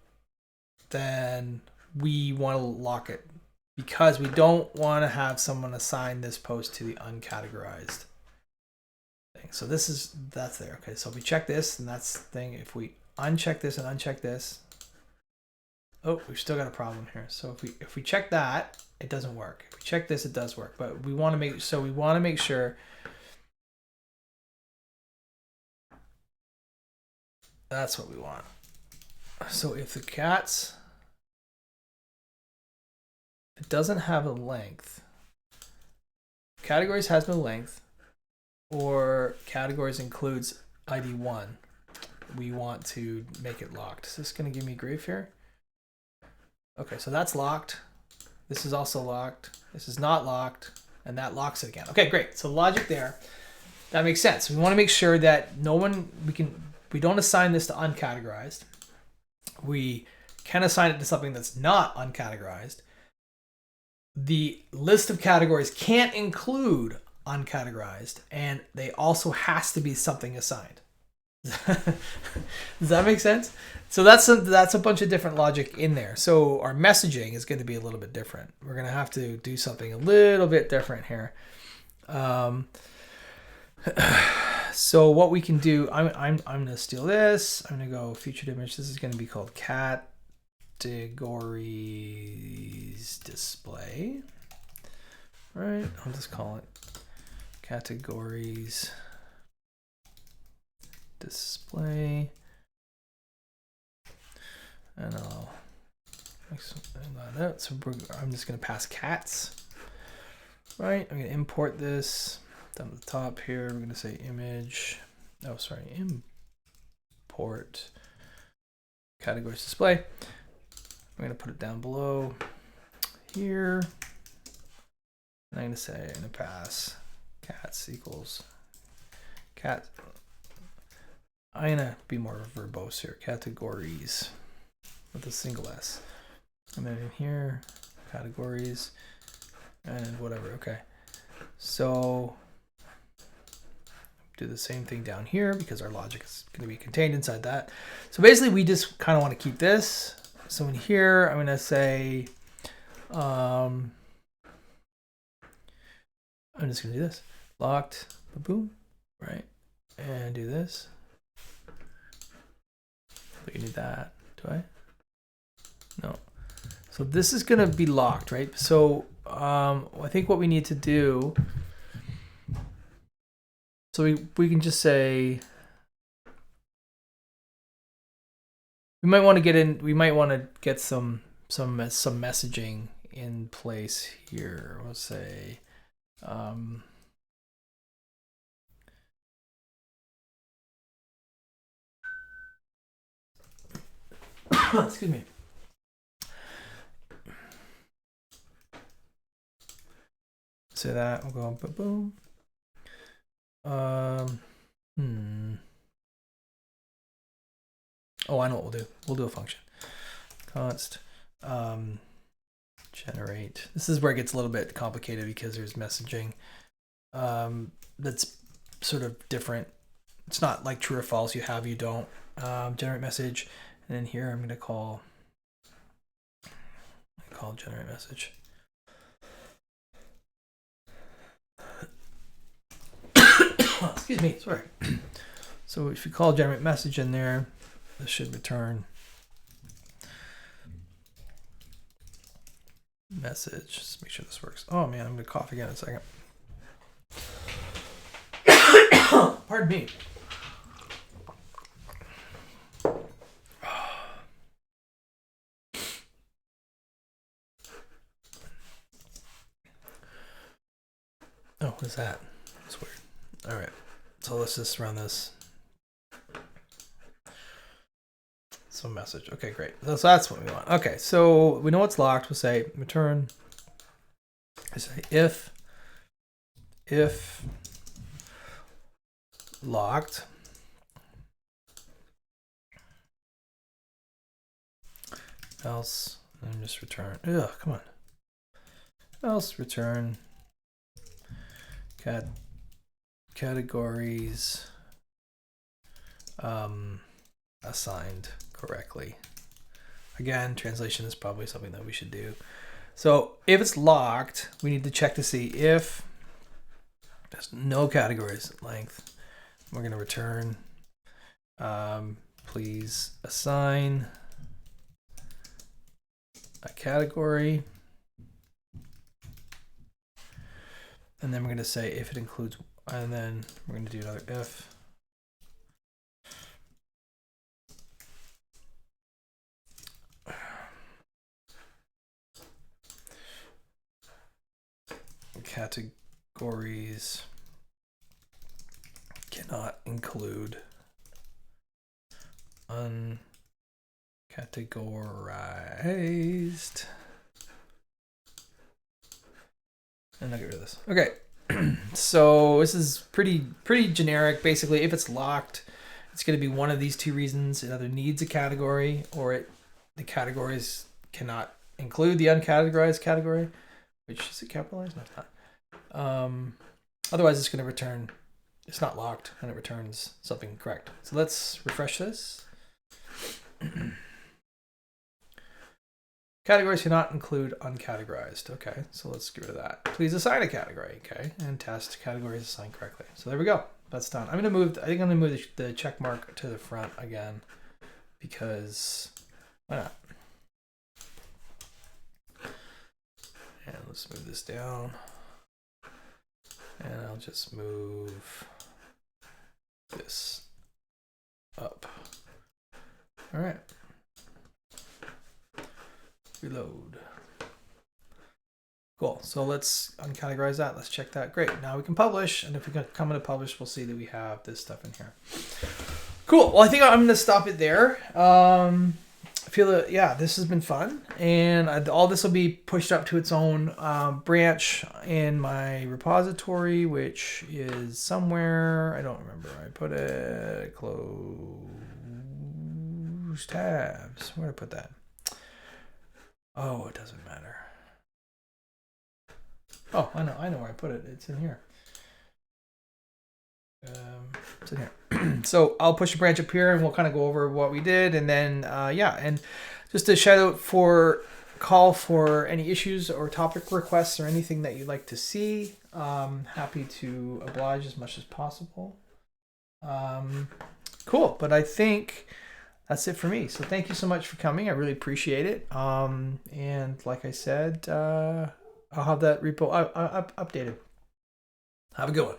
Then we want to lock it, because we don't want to have someone assign this post to the uncategorized thing. So that's there. Okay, so if we check this, and that's the thing. If we uncheck this and uncheck this, oh, we've still got a problem here. So if we check that, it doesn't work. If we check this, it does work. But we want to make sure that's what we want. So if the cats, it doesn't have a length, categories has no length, or categories includes ID 1, we want to make it locked. Is this going to give me grief here? Okay, so that's locked. This is also locked. This is not locked, and that locks it again. Okay, great. So logic there. That makes sense. We want to make sure that we don't assign this to uncategorized. We can assign it to something that's not uncategorized. The list of categories can't include uncategorized, and they also has to be something assigned. Does that make sense? So that's a bunch of different logic in there. So our messaging is going to be a little bit different. We're going to have to do something a little bit different here. So what we can do, I'm going to steal this. I'm going to go featured image. This is going to be called categories display. Right? I'll just call it categories display. And I'll make something like that. So I'm just going to pass cats. Right? I'm going to import this. Down at the top here, we're going to say image. Oh, sorry, import categories display. I'm going to put it down below here. And I'm going to say, I'm going to pass cats equals cat. I'm going to be more verbose here. Categories with a single S. And then in here, categories and whatever. Okay. So do the same thing down here because our logic is going to be contained inside that. So basically we just kind of want to keep this. So in here, I'm going to say, I'm just going to do this. Locked, boom, right? And do this. We can do that. Do I? No. So this is going to be locked, right? So I think what we need to do, so we can just say, we might want to get some messaging in place here. We'll say, excuse me. Say that, we'll go boom. Oh, I know what we'll do. We'll do a function. Const generate. This is where it gets a little bit complicated because there's messaging. that's sort of different. It's not like true or false, you have, you don't. Generate message, and then here I'm going to call generate message. Excuse me, sorry. So if you call generate message in there, this should return message. Just make sure this works. Oh man, I'm gonna cough again in a second. Pardon me. Oh, what is that? That's weird. All right, so let's just run this. So message. Okay, great. So that's what we want. Okay, so we know it's locked. We'll say return. I say if locked, else, and just return. Ugh, come on. Else return categories assigned correctly. Again, translation is probably something that we should do. So if it's locked, we need to check to see if there's no categories length. We're going to return please assign a category. And then we're going to say if it includes, and then we're going to do another if. Categories cannot include uncategorized. And I'll get rid of this. Okay, so this is pretty generic. Basically, if it's locked, it's going to be one of these two reasons. It either needs a category, or the categories cannot include the uncategorized category. Which is it capitalized? No, it's not. Otherwise, it's going to return. It's not locked, and it returns something correct. So let's refresh this. Categories cannot include uncategorized. Okay, so let's get rid of that. Please assign a category. Okay, and test categories assigned correctly. So there we go. That's done. I think I'm gonna move the check mark to the front again, because why not? And let's move this down. And I'll just move this up. All right. Reload. Cool. So let's uncategorize that. Let's check that. Great. Now we can publish. And if we come into publish, we'll see that we have this stuff in here. Cool. Well, I think I'm going to stop it there. I feel that, yeah, this has been fun. And all this will be pushed up to its own branch in my repository, which is somewhere. I don't remember. I put it, close tabs. Where did I put that? Oh, it doesn't matter. Oh, I know where I put it. It's in here. It's in here. So I'll push a branch up here and we'll kind of go over what we did. And then, yeah, and just a shout out call for any issues or topic requests or anything that you'd like to see. Happy to oblige as much as possible. Cool. But I think that's it for me. So thank you so much for coming. I really appreciate it. And like I said, I'll have that repo updated. Have a good one.